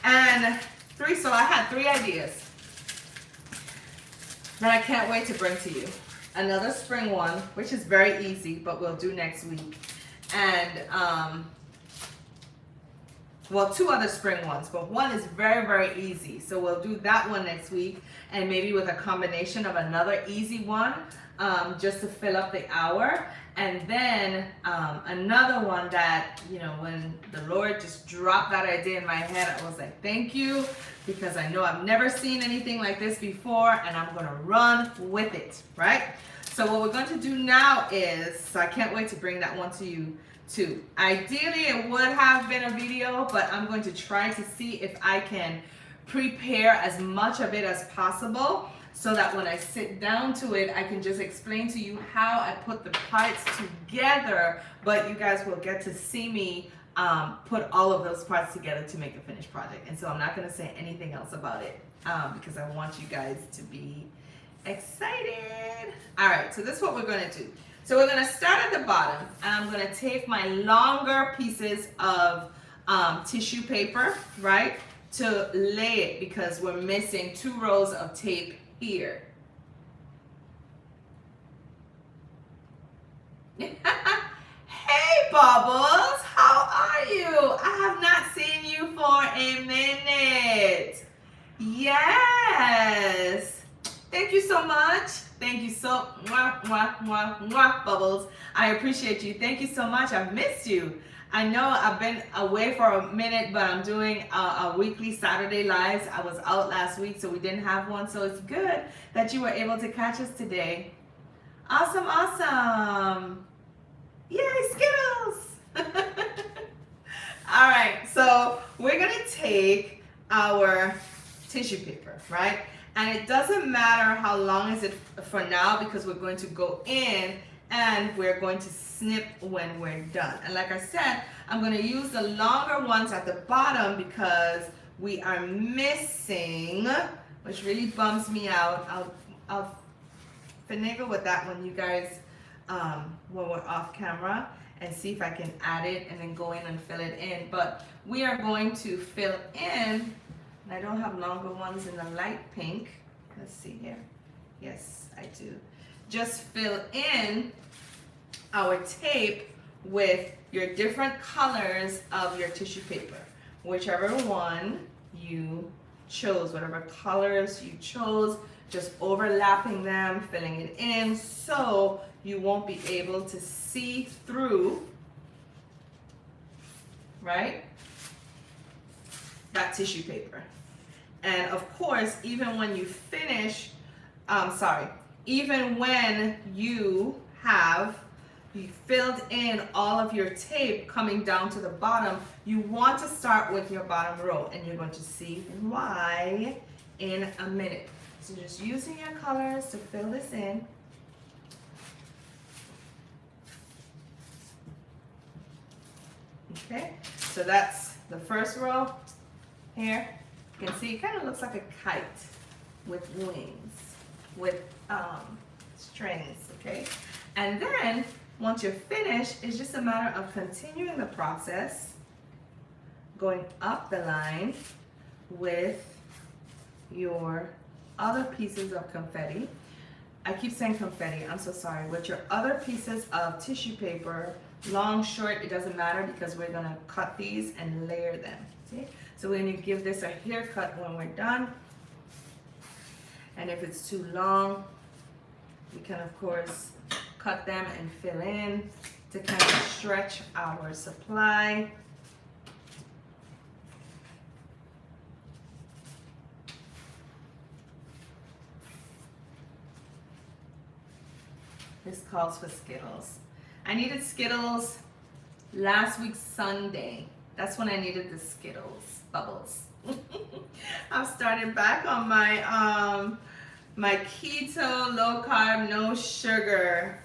And 3, so I had 3 ideas that I can't wait to bring to you. Another spring one, which is very easy, but we'll do next week. And, well, 2 other spring ones, but one is very, very easy. So we'll do that one next week, and maybe with a combination of another easy one, just to fill up the hour. And then another one that, you know, when the Lord just dropped that idea in my head, I was like, thank you, because I know I've never seen anything like this before, and I'm gonna run with it, right? So what we're going to do now is, so I can't wait to bring that one to you too. Ideally, it would have been a video, but I'm going to try to see if I can prepare as much of it as possible, so that when I sit down to it, I can just explain to you how I put the parts together, but you guys will get to see me put all of those parts together to make a finished project. And so I'm not gonna say anything else about it, because I want you guys to be excited. All right, so this is what we're gonna do. So we're gonna start at the bottom, and I'm gonna take my longer pieces of tissue paper, right, to lay it, because we're missing 2 rows of tape here. Hey Bubbles, how are you? I have not seen you for a minute. Yes. Thank you so much. Thank you so much, Bubbles. I appreciate you. Thank you so much. I've missed you. I know I've been away for a minute, but I'm doing a weekly Saturday lives. I was out last week, so we didn't have one. So it's good that you were able to catch us today. Awesome, awesome. Yay, Skittles. All right, so we're gonna take our tissue paper, right? And it doesn't matter how long is it for now, because we're going to go in and we're going to snip when we're done. And like I said, I'm going to use the longer ones at the bottom because we are missing, which really bums me out. I'll finagle with that when you guys, when we're off camera, and see if I can add it and then go in and fill it in. But we are going to fill in, and I don't have longer ones in the light pink. Let's see here. Yes, I do. Just fill in our tape with your different colors of your tissue paper, whichever one you chose, whatever colors you chose, just overlapping them, filling it in so you won't be able to see through, right, that tissue paper. And of course, even when you finish, even when you have filled in all of your tape coming down to the bottom, you want to start with your bottom row, and you're going to see why in a minute. So just using your colors to fill this in. Okay, so that's the first row here. You can see it kind of looks like a kite with wings, with strings, okay? And then once you're finished, it's just a matter of continuing the process, going up the line with your other pieces of confetti. I keep saying confetti, I'm so sorry. With your other pieces of tissue paper, long, short, it doesn't matter, because we're gonna cut these and layer them, see? So we're gonna give this a haircut when we're done. And if it's too long, we can of course cut them and fill in to kind of stretch our supply. This calls for Skittles. I needed Skittles last week Sunday. That's when I needed the Skittles bubbles. I've started back on my my keto, low carb, no sugar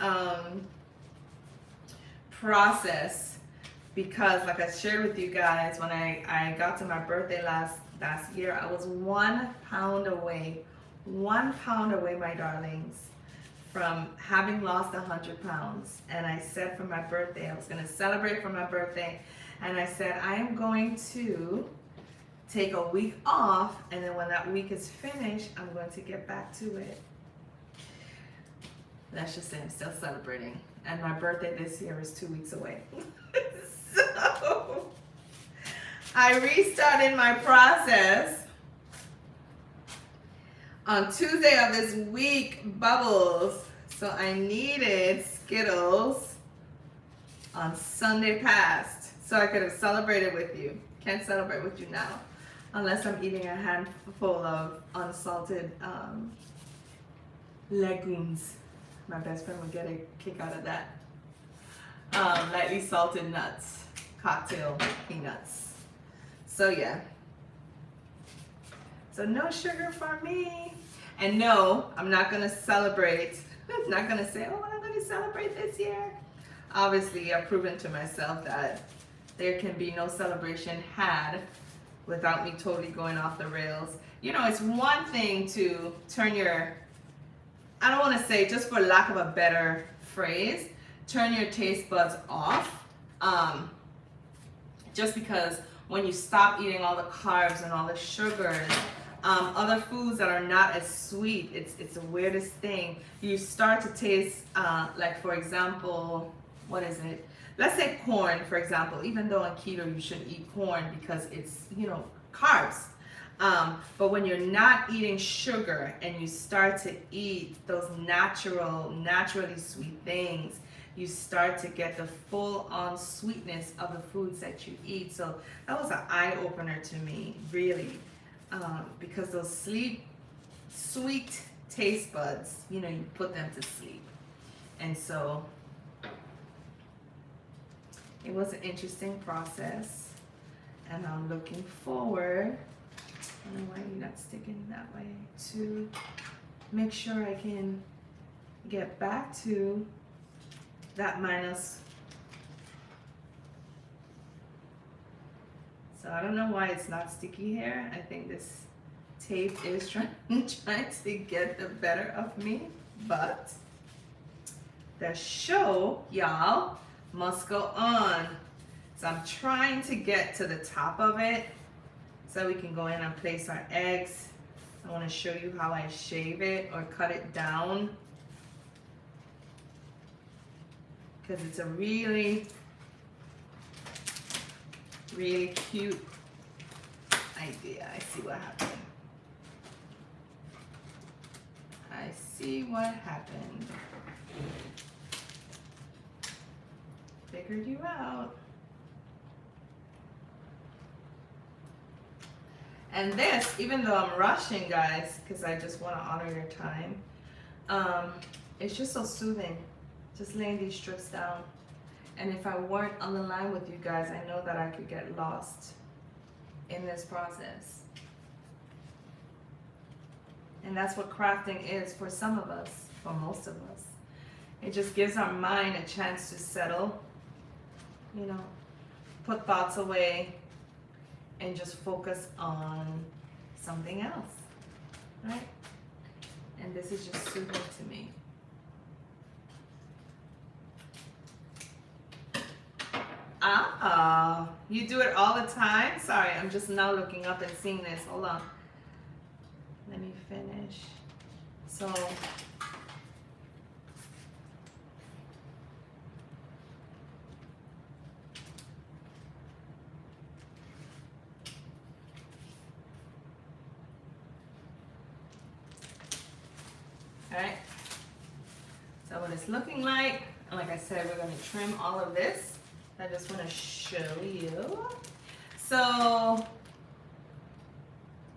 process, because like I shared with you guys, when I got to my birthday last year, I was 1 pound away, 1 pound away, my darlings, from having lost 100 pounds. And I said for my birthday, I was going to celebrate for my birthday, and I said I am going to take a week off, and then when that week is finished, I'm going to get back to it. Let's just say I'm still celebrating, and my birthday this year is 2 weeks away. So I restarted my process on Tuesday of this week, bubbles. So I needed Skittles on Sunday past, so I could have celebrated with you. Can't celebrate with you now, unless I'm eating a handful of unsalted legumes. My best friend would get a kick out of that. Lightly salted nuts, cocktail peanuts. So yeah. So no sugar for me. And no, I'm not gonna celebrate. I'm not gonna say, oh, I'm gonna celebrate this year. Obviously, I've proven to myself that there can be no celebration had without me totally going off the rails. You know, it's one thing to turn your, I don't want to say, just for lack of a better phrase, turn your taste buds off. Just because when you stop eating all the carbs and all the sugars, other foods that are not as sweet, it's the weirdest thing. You start to taste, like for example, what is it? Let's say corn, for example. Even though on keto you shouldn't eat corn because it's, you know, carbs. But when you're not eating sugar and you start to eat those naturally sweet things, you start to get the full-on sweetness of the foods that you eat. So that was an eye-opener to me, really, because those sweet taste buds, you know, you put them to sleep. And so it was an interesting process, and I'm looking forward don't know why you're not sticking that way. To make sure I can get back to that minus. So I don't know why it's not sticky here. I think this tape is trying to get the better of me, but the show, y'all, must go on. So I'm trying to get to the top of it so we can go in and place our eggs. I want to show you how I shave it or cut it down, because it's a really, really cute idea. I see what happened. I see what happened. Figured you out. And this, even though I'm rushing, guys, because I just want to honor your time, it's just so soothing, just laying these strips down. And if I weren't on the line with you guys, I know that I could get lost in this process. And that's what crafting is for some of us, for most of us. It just gives our mind a chance to settle, you know, put thoughts away, and just focus on something else, right? And this is just soothing to me. Ah, you do it all the time? Sorry, I'm just now looking up and seeing this. Hold on. Let me finish. So, alright, so what it's looking like, and like I said, we're going to trim all of this. I just want to show you. So,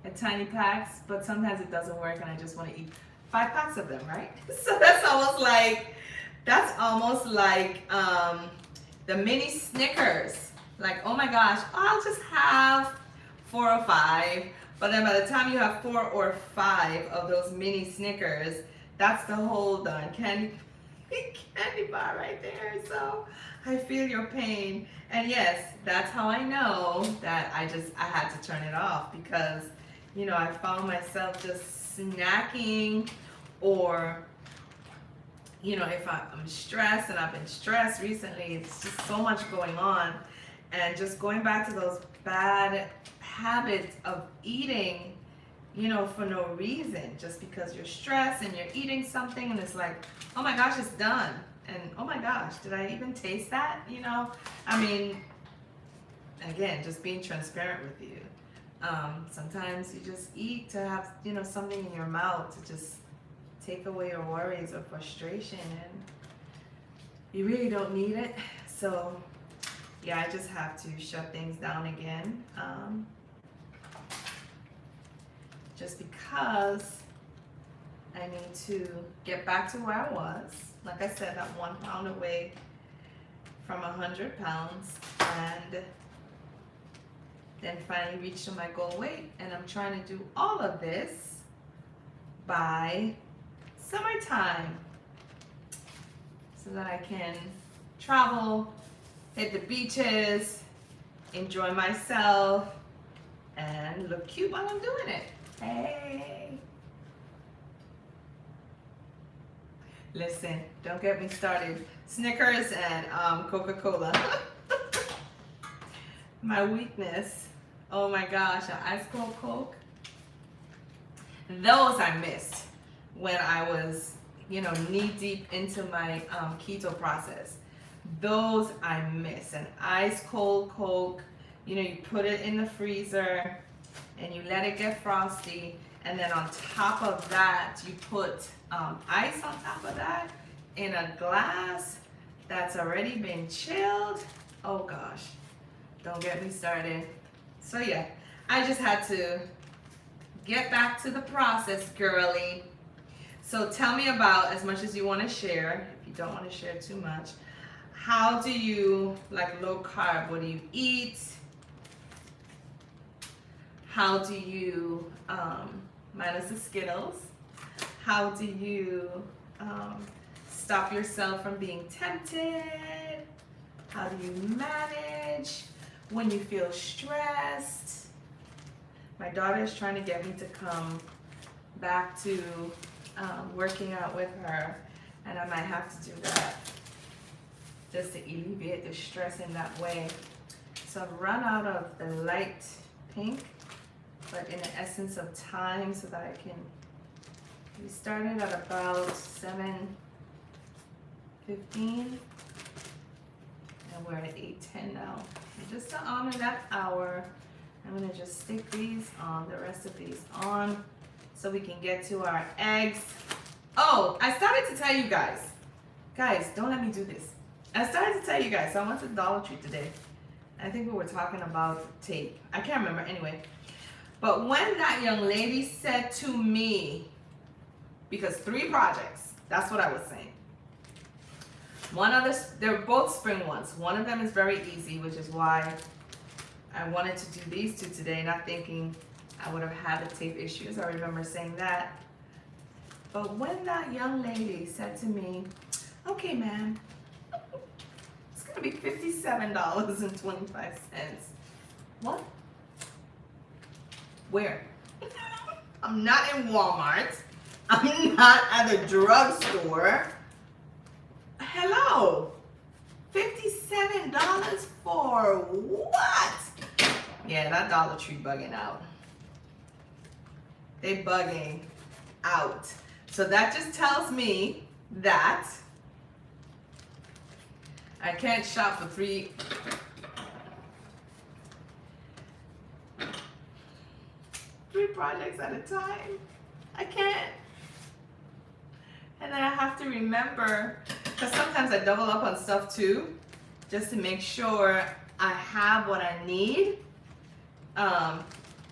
a tiny packs, but sometimes it doesn't work and I just want to eat 5 packs of them, right? So that's almost like the mini Snickers. Like, oh my gosh, I'll just have 4 or 5. But then by the time you have 4 or 5 of those mini Snickers, that's the whole done candy bar right there. So I feel your pain. And yes, that's how I know that I had to turn it off, because, you know, I found myself just snacking, or, you know, if I'm stressed, and I've been stressed recently, it's just so much going on, and just going back to those bad habits of eating, you know, for no reason, just because you're stressed and you're eating something and it's like, oh my gosh, it's done. And oh my gosh, did I even taste that? You know, I mean, again, just being transparent with you. Sometimes you just eat to have, you know, something in your mouth to just take away your worries or frustration, and you really don't need it. So yeah, I just have to shut things down again. Just because I need to get back to where I was. Like I said, I'm 1 pound away from 100 pounds, and then finally reach to my goal weight. And I'm trying to do all of this by summertime, so that I can travel, hit the beaches, enjoy myself, and look cute while I'm doing it. Hey. Listen, don't get me started. Snickers and Coca-Cola. My weakness. Oh my gosh, an ice cold Coke. Those I missed when I was, you know, knee deep into my keto process. Those I miss. An ice cold Coke. You know, you put it in the freezer and you let it get frosty, and then on top of that you put ice on top of that in a glass that's already been chilled. Oh gosh, don't get me started. So yeah, I just had to get back to the process, girly. So tell me about, as much as you want to share, if you don't want to share too much, how do you, like low carb, what do you eat? how do you, minus the Skittles, how do you stop yourself from being tempted? How do you manage when you feel stressed? My daughter is trying to get me to come back to working out with her, and I might have to do that just to alleviate the stress in that way. So I've run out of the light pink, but in the essence of time so that I can, we started at about 7:15 and we're at 8:10 now. And just to honor that hour, I'm gonna just stick these on, the rest of these on, so we can get to our eggs. Oh, I started to tell you guys, don't let me do this. I started to tell you guys, so I went to Dollar Tree today. I think we were talking about tape. I can't remember anyway. But when that young lady said to me, because 3 projects, that's what I was saying. One of the, they're both spring ones. One of them is very easy, which is why I wanted to do these 2 today, not thinking I would have had the tape issues. I remember saying that. But when that young lady said to me, okay, ma'am, it's gonna be $57.25. What? Where? I'm not in Walmart. I'm not at a drugstore. Hello? $57 for what? Yeah, that Dollar Tree bugging out. They bugging out. So that just tells me that I can't shop for 3 projects at a time. I can't. And then I have to remember, because sometimes I double up on stuff too, just to make sure I have what I need.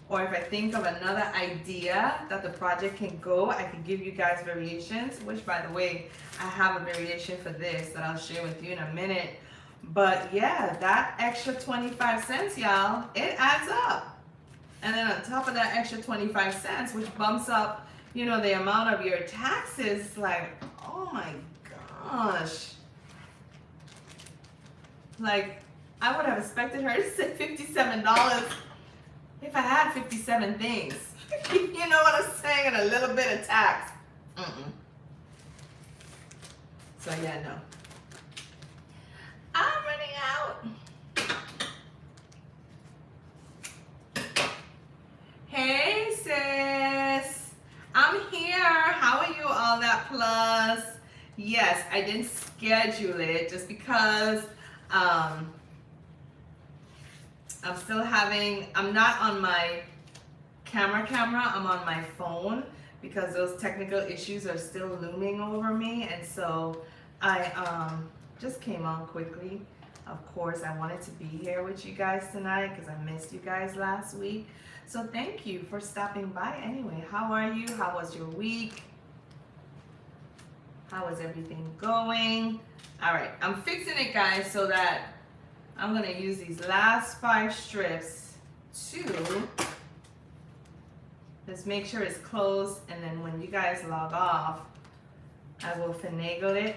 Or if I think of another idea that the project can go, I can give you guys variations, which by the way, I have a variation for this that I'll share with you in a minute. But yeah, that extra 25 cents, y'all, it adds up. And then on top of that extra 25 cents, which bumps up, you know, the amount of your taxes, like, oh my gosh. Like, I would have expected her to say $57 if I had 57 things. You know what I'm saying? And a little bit of tax. So yeah, no. I'm running out. Hey sis, I'm here. How are you, all that plus? Yes, I didn't schedule it just because I'm still having, I'm not on my camera, I'm on my phone because those technical issues are still looming over me, and so I just came on quickly. Of course, I wanted to be here with you guys tonight because I missed you guys last week. So thank you for stopping by anyway. How are you? How was your week? How is everything going? All right, I'm fixing it, guys, so that I'm gonna use these last 5 strips to just make sure it's closed, and then when you guys log off, I will finagle it,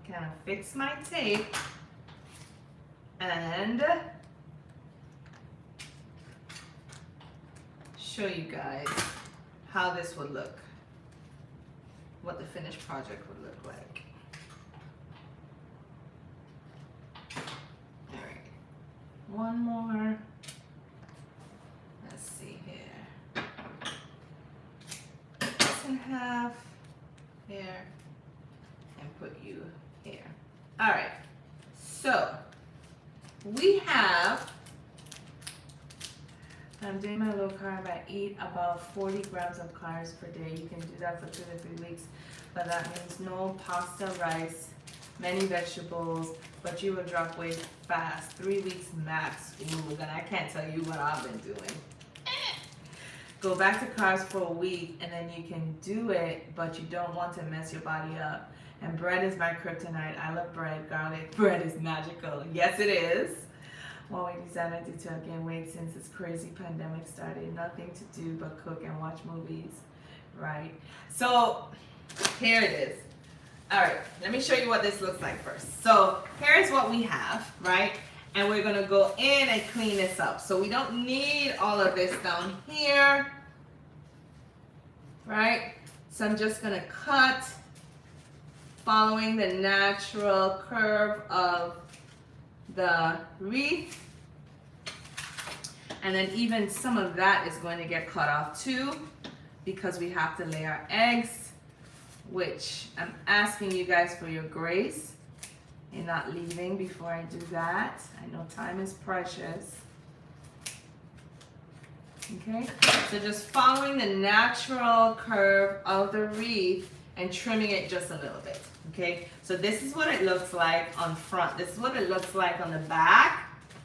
kind of fix my tape, and show you guys how this would look, what the finished project would look like. All right, one more. Let's see here. This in half here, and put you here. All right, so we have, I'm doing my low carb. I eat about 40 grams of carbs per day. You can do that for 2 to 3 weeks, but that means no pasta, rice, many vegetables, but you will drop weight fast. 3 weeks max. Ooh, then I can't tell you what I've been doing. Go back to carbs for a week, and then you can do it, but you don't want to mess your body up. And bread is my kryptonite. I love bread. Garlic bread is magical. Yes, it is. What we decided to do to gain weight since this crazy pandemic started. Nothing to do but cook and watch movies. Right. So here it is. All right, let me show you what this looks like first. So here's what we have, right? And we're gonna go in and clean this up. So we don't need all of this down here, right? So I'm just gonna cut following the natural curve of the wreath. And then even some of that is going to get cut off too, because we have to lay our eggs, which I'm asking you guys for your grace in not leaving before I do that. I know time is precious. Okay, so just following the natural curve of the wreath and trimming it just a little bit. Okay, so this is what it looks like on front. This is what it looks like on the back.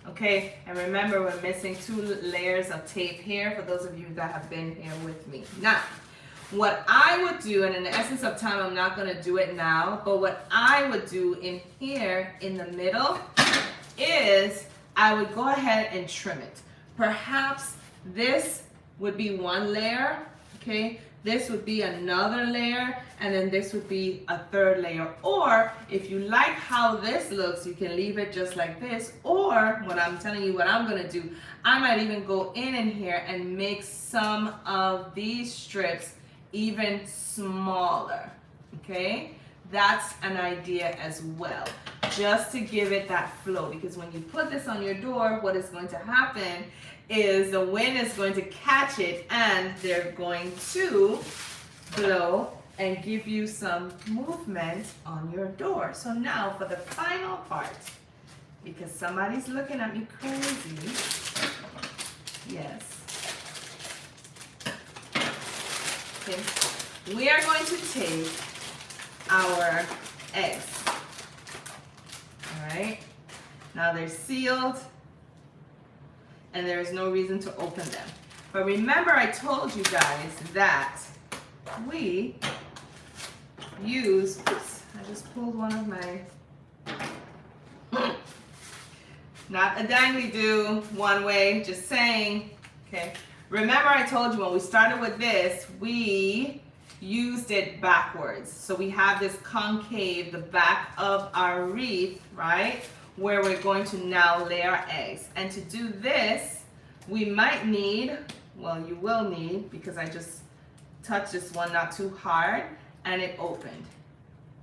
Okay, and remember we're missing 2 layers of tape here for those of you that have been here with me. Now, what I would do, and in the essence of time, I'm not gonna do it now, but what I would do in here in the middle is I would go ahead and trim it. Perhaps this would be 1 layer, okay? This would be another layer, and then this would be a 3rd layer. Or if you like how this looks, you can leave it just like this. Or what I'm telling you, what I'm gonna do, I might even go in here and make some of these strips even smaller, okay? That's an idea as well, just to give it that flow, because when you put this on your door, what is going to happen is the wind is going to catch it and they're going to blow and give you some movement on your door. So now for the final part, because somebody's looking at me crazy, yes. Okay. We are going to take our eggs, all right? Now they're sealed and there is no reason to open them. But remember I told you guys that we use, oops, I just pulled one of my, not a dangly do one way, just saying, okay? Remember I told you when we started with this, we used it backwards. So we have this concave, the back of our wreath, right? Where we're going to now lay our eggs. And to do this, we might need, well, you will need, because I just touched this one not too hard and it opened,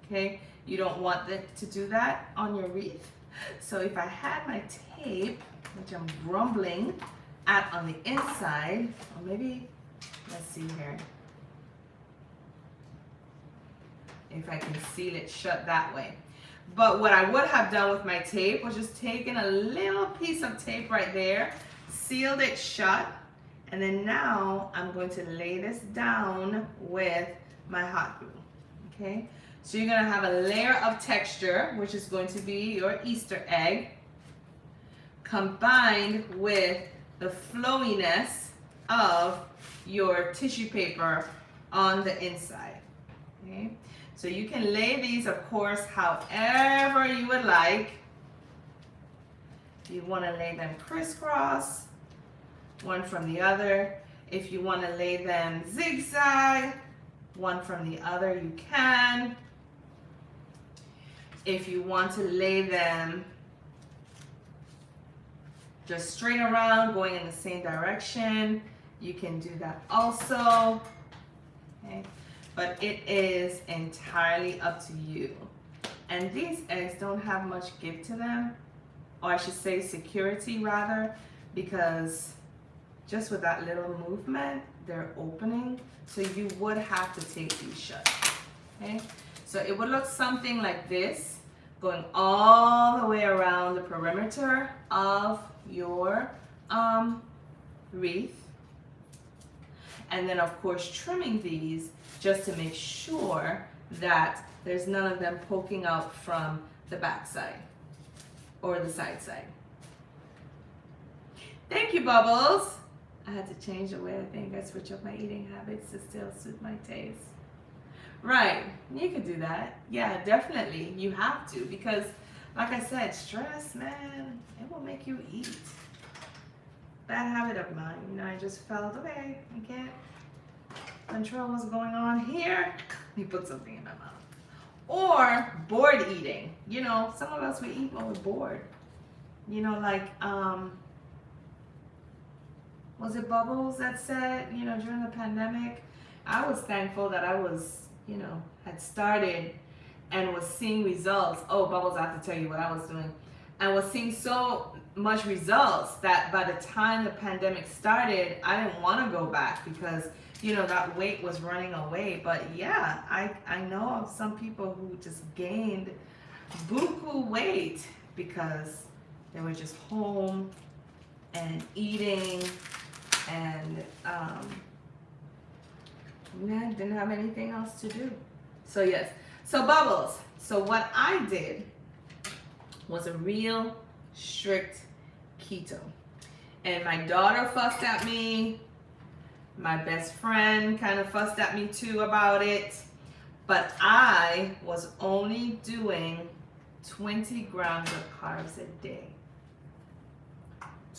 okay? You don't want it to do that on your wreath. So if I had my tape, which I'm grumbling at on the inside, or maybe, let's see here. If I can seal it shut that way. But what I would have done with my tape was just taken a little piece of tape right there, sealed it shut, and then now I'm going to lay this down with my hot glue, okay? So you're gonna have a layer of texture, which is going to be your Easter egg, combined with the flowiness of your tissue paper on the inside, okay? So you can lay these, of course, however you would like. If you want to lay them crisscross, one from the other. If you want to lay them zigzag, one from the other, you can. If you want to lay them just straight around, going in the same direction, you can do that also, okay? But it is entirely up to you. And these eggs don't have much give to them, or I should say security rather, because just with that little movement, they're opening. So you would have to tape these shut, okay? So it would look something like this, going all the way around the perimeter of your wreath. And then of course trimming these just to make sure that there's none of them poking out from the back side or the side side. Thank you, Bubbles. I had to change the way I think I switch up my eating habits to still suit my taste. Right, you could do that. Yeah, definitely, you have to, because Like I said, stress, man, it will make you eat. Bad habit of mine. You know, I just felt, okay, I can't control what's going on here. You put something in my mouth. Or bored eating. You know, some of us, we eat when we're bored. You know, like, was it Bubbles that said, you know, during the pandemic, I was thankful that I was, you know, had started and was seeing results. Oh, Bubbles, I have to tell you what I was doing. I was seeing so much results that by the time the pandemic started, I didn't want to go back because, you know, that weight was running away. But yeah, I know of some people who just gained buku weight because they were just home and eating and yeah, didn't have anything else to do. So yes, so Bubbles. So what I did was a real strict keto. And my daughter fussed at me. My best friend kind of fussed at me too about it. But I was only doing 20 grams of carbs a day.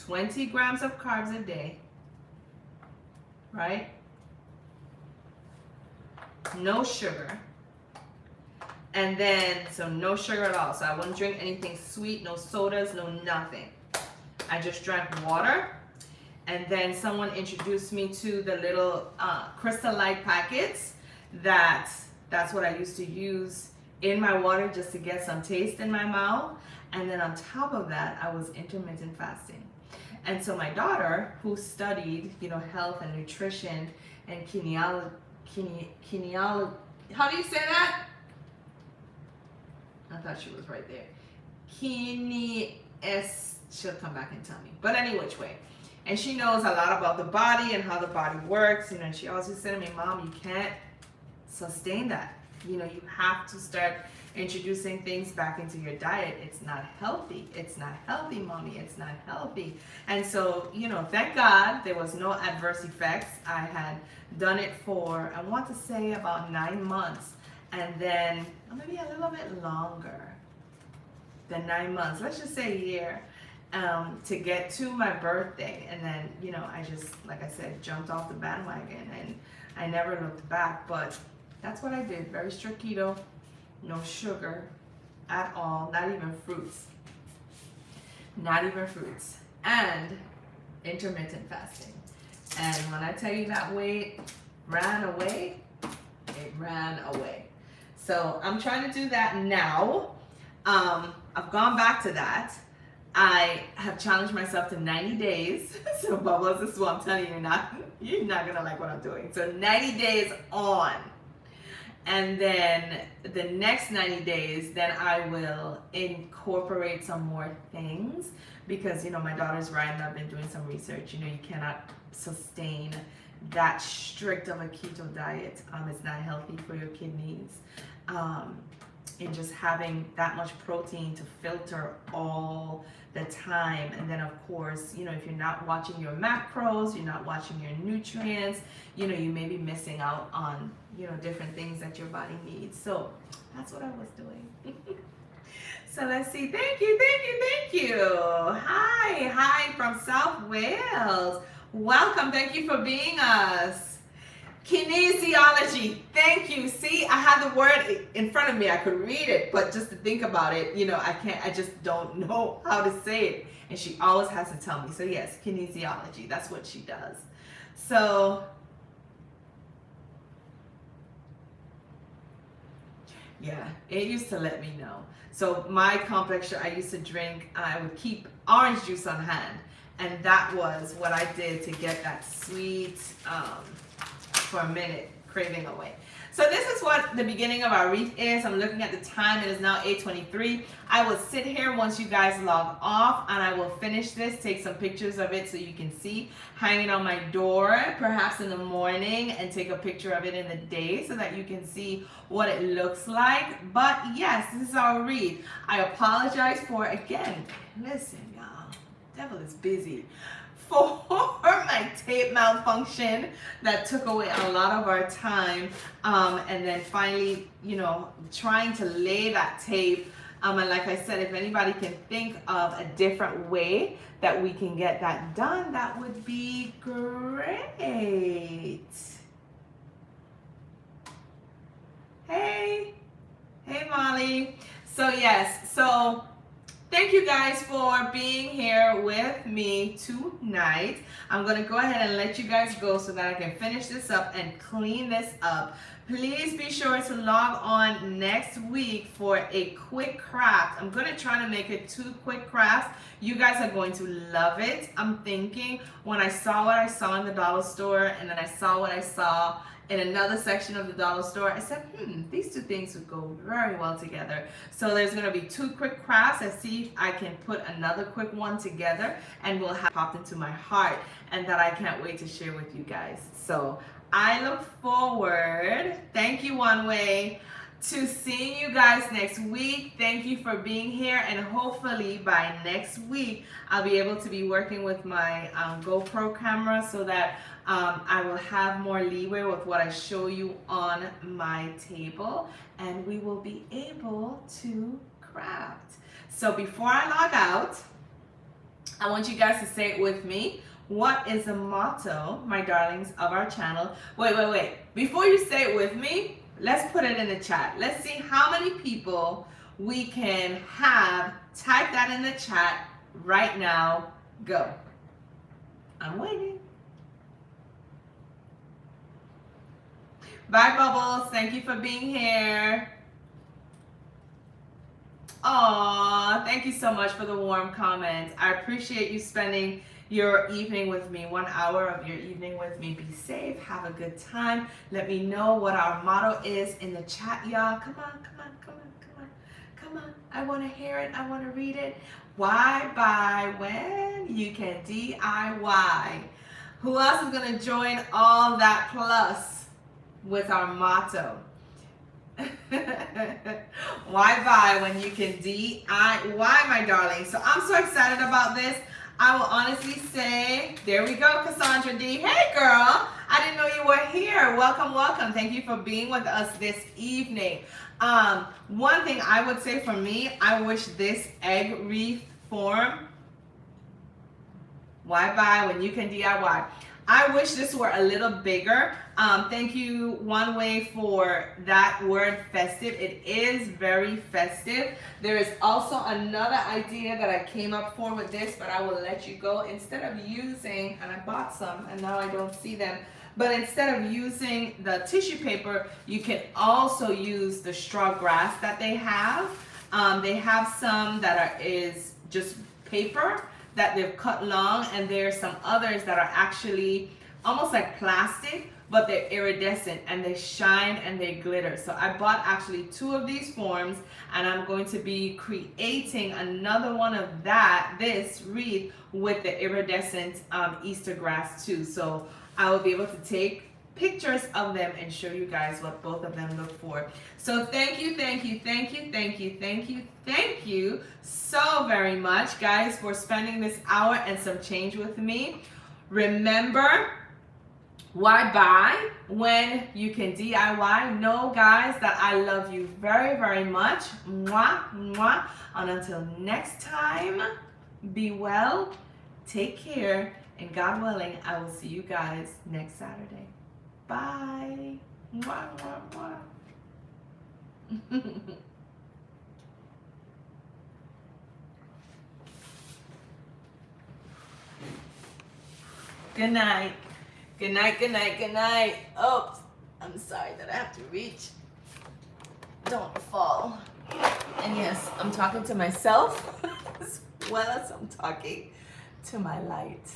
20 grams of carbs a day, right? No sugar. And then, so no sugar at all. So I wouldn't drink anything sweet, no sodas, no nothing. I just drank water. And then someone introduced me to the little Crystal Light packets. That's what I used to use in my water just to get some taste in my mouth. And then on top of that, I was intermittent fasting. And so my daughter, who studied, you know, health and nutrition and kinesiology, how do you say that? I thought she was right there. She'll come back and tell me. But any which way. And she knows a lot about the body and how the body works. You know, and she always said to me, Mom, you can't sustain that. You know, you have to start introducing things back into your diet. It's not healthy. It's not healthy, Mommy. It's not healthy. And so, you know, thank God there was no adverse effects. I had done it for, I want to say about 9 months. And then maybe a little bit longer than 9 months. Let's just say a year. To get to my birthday. And then, you know, I just, like I said, jumped off the bandwagon and I never looked back. But that's what I did. Very strict keto. No sugar at all. Not even fruits. Not even fruits. And intermittent fasting. And when I tell you that weight ran away, it ran away. So I'm trying to do that now. I've gone back to that. I have challenged myself to 90 days. So Bubbles, this is what I'm telling you, you're not gonna like what I'm doing. So 90 days on. And then the next 90 days, then I will incorporate some more things because, you know, my daughter's right and I've been doing some research. You know, you cannot sustain that strict of a keto diet. It's not healthy for your kidneys. And just having that much protein to filter all the time. And then of course, you know, if you're not watching your macros, you're not watching your nutrients, you know, you may be missing out on, you know, different things that your body needs. So that's what I was doing. So let's see. Thank you, thank you, thank you. Hi from South Wales. Welcome, thank you for being us. Kinesiology, thank you. See, I had the word in front of me. I could read it, but just to think about it, you know, I just don't know how to say it. And she always has to tell me. So yes, kinesiology, that's what she does. So, yeah, it used to let me know. So my complex, I used to drink, I would keep orange juice on hand. And that was what I did to get that sweet, for a minute, craving away. So this is what the beginning of our wreath is. I'm looking at the time. It is now 8:23. I will sit here once you guys log off and I will finish this, take some pictures of it so you can see, hang it on my door, perhaps in the morning, and take a picture of it in the day so that you can see what it looks like. But yes, this is our wreath. I apologize for, again, listen, y'all, devil is busy. For my tape malfunction that took away a lot of our time, and then finally, you know, trying to lay that tape And like I said, if anybody can think of a different way that we can get that done, that would be great. Hey Molly. So yes, so thank you guys for being here with me tonight. I'm gonna go ahead and let you guys go so that I can finish this up and clean this up. Please be sure to log on next week for a quick craft. I'm gonna try to make it 2 quick crafts. You guys are going to love it. I'm thinking when I saw what I saw in the dollar store and then I saw what I saw in another section of the dollar store, I said, these 2 things would go very well together. So there's gonna be 2 quick crafts. I see if I can put another quick one together and we'll have popped into my heart and that I can't wait to share with you guys. So I look forward, thank you One Way, to seeing you guys next week. Thank you for being here, and hopefully by next week I'll be able to be working with my GoPro camera so that I will have more leeway with what I show you on my table, and we will be able to craft. So before I log out, I want you guys to say it with me. What is the motto, my darlings, of our channel? Wait. Before you say it with me, let's put it in the chat. Let's see how many people we can have. Type that in the chat right now. Go. I'm waiting. Bye, Bubbles. Thank you for being here. Aw, thank you so much for the warm comments. I appreciate you spending your evening with me, 1 hour of your evening with me. Be safe, have a good time. Let me know what our motto is in the chat, y'all. Come on. I want to hear it. I want to read it. Why buy when you can DIY? Who else is going to join all that plus with our motto? Why buy when you can DIY, my darling? So I'm so excited about this. I will honestly say, there we go, Cassandra D. Hey girl, I didn't know you were here. Welcome. Thank you for being with us this evening. One thing I would say for me, I wish this egg wreath form, why buy when you can DIY? I wish this were a little bigger. Thank you, One Way, for that word festive. It is very festive. There is also another idea that I came up for with this, but I will let you go. Instead of using, and I bought some and now I don't see them, but instead of using the tissue paper, you can also use the straw grass that they have. They have some that is just paper that they've cut long, and there's some others that are actually almost like plastic, but they're iridescent and they shine and they glitter. So I bought actually 2 of these forms, and I'm going to be creating another one of this wreath with the iridescent Easter grass too. So I will be able to take pictures of them and show you guys what both of them look for. So thank you so very much, guys, for spending this hour and some change with me. Remember, why buy when you can DIY? Know, guys, that I love you very, very much. Mwah, mwah. And until next time, be well, take care, and God willing, I will see you guys next Saturday. Bye. Mwah, mwah, mwah. Good night. Good night. Oops. I'm sorry that I have to reach. Don't fall. And yes, I'm talking to myself as well as I'm talking to my light.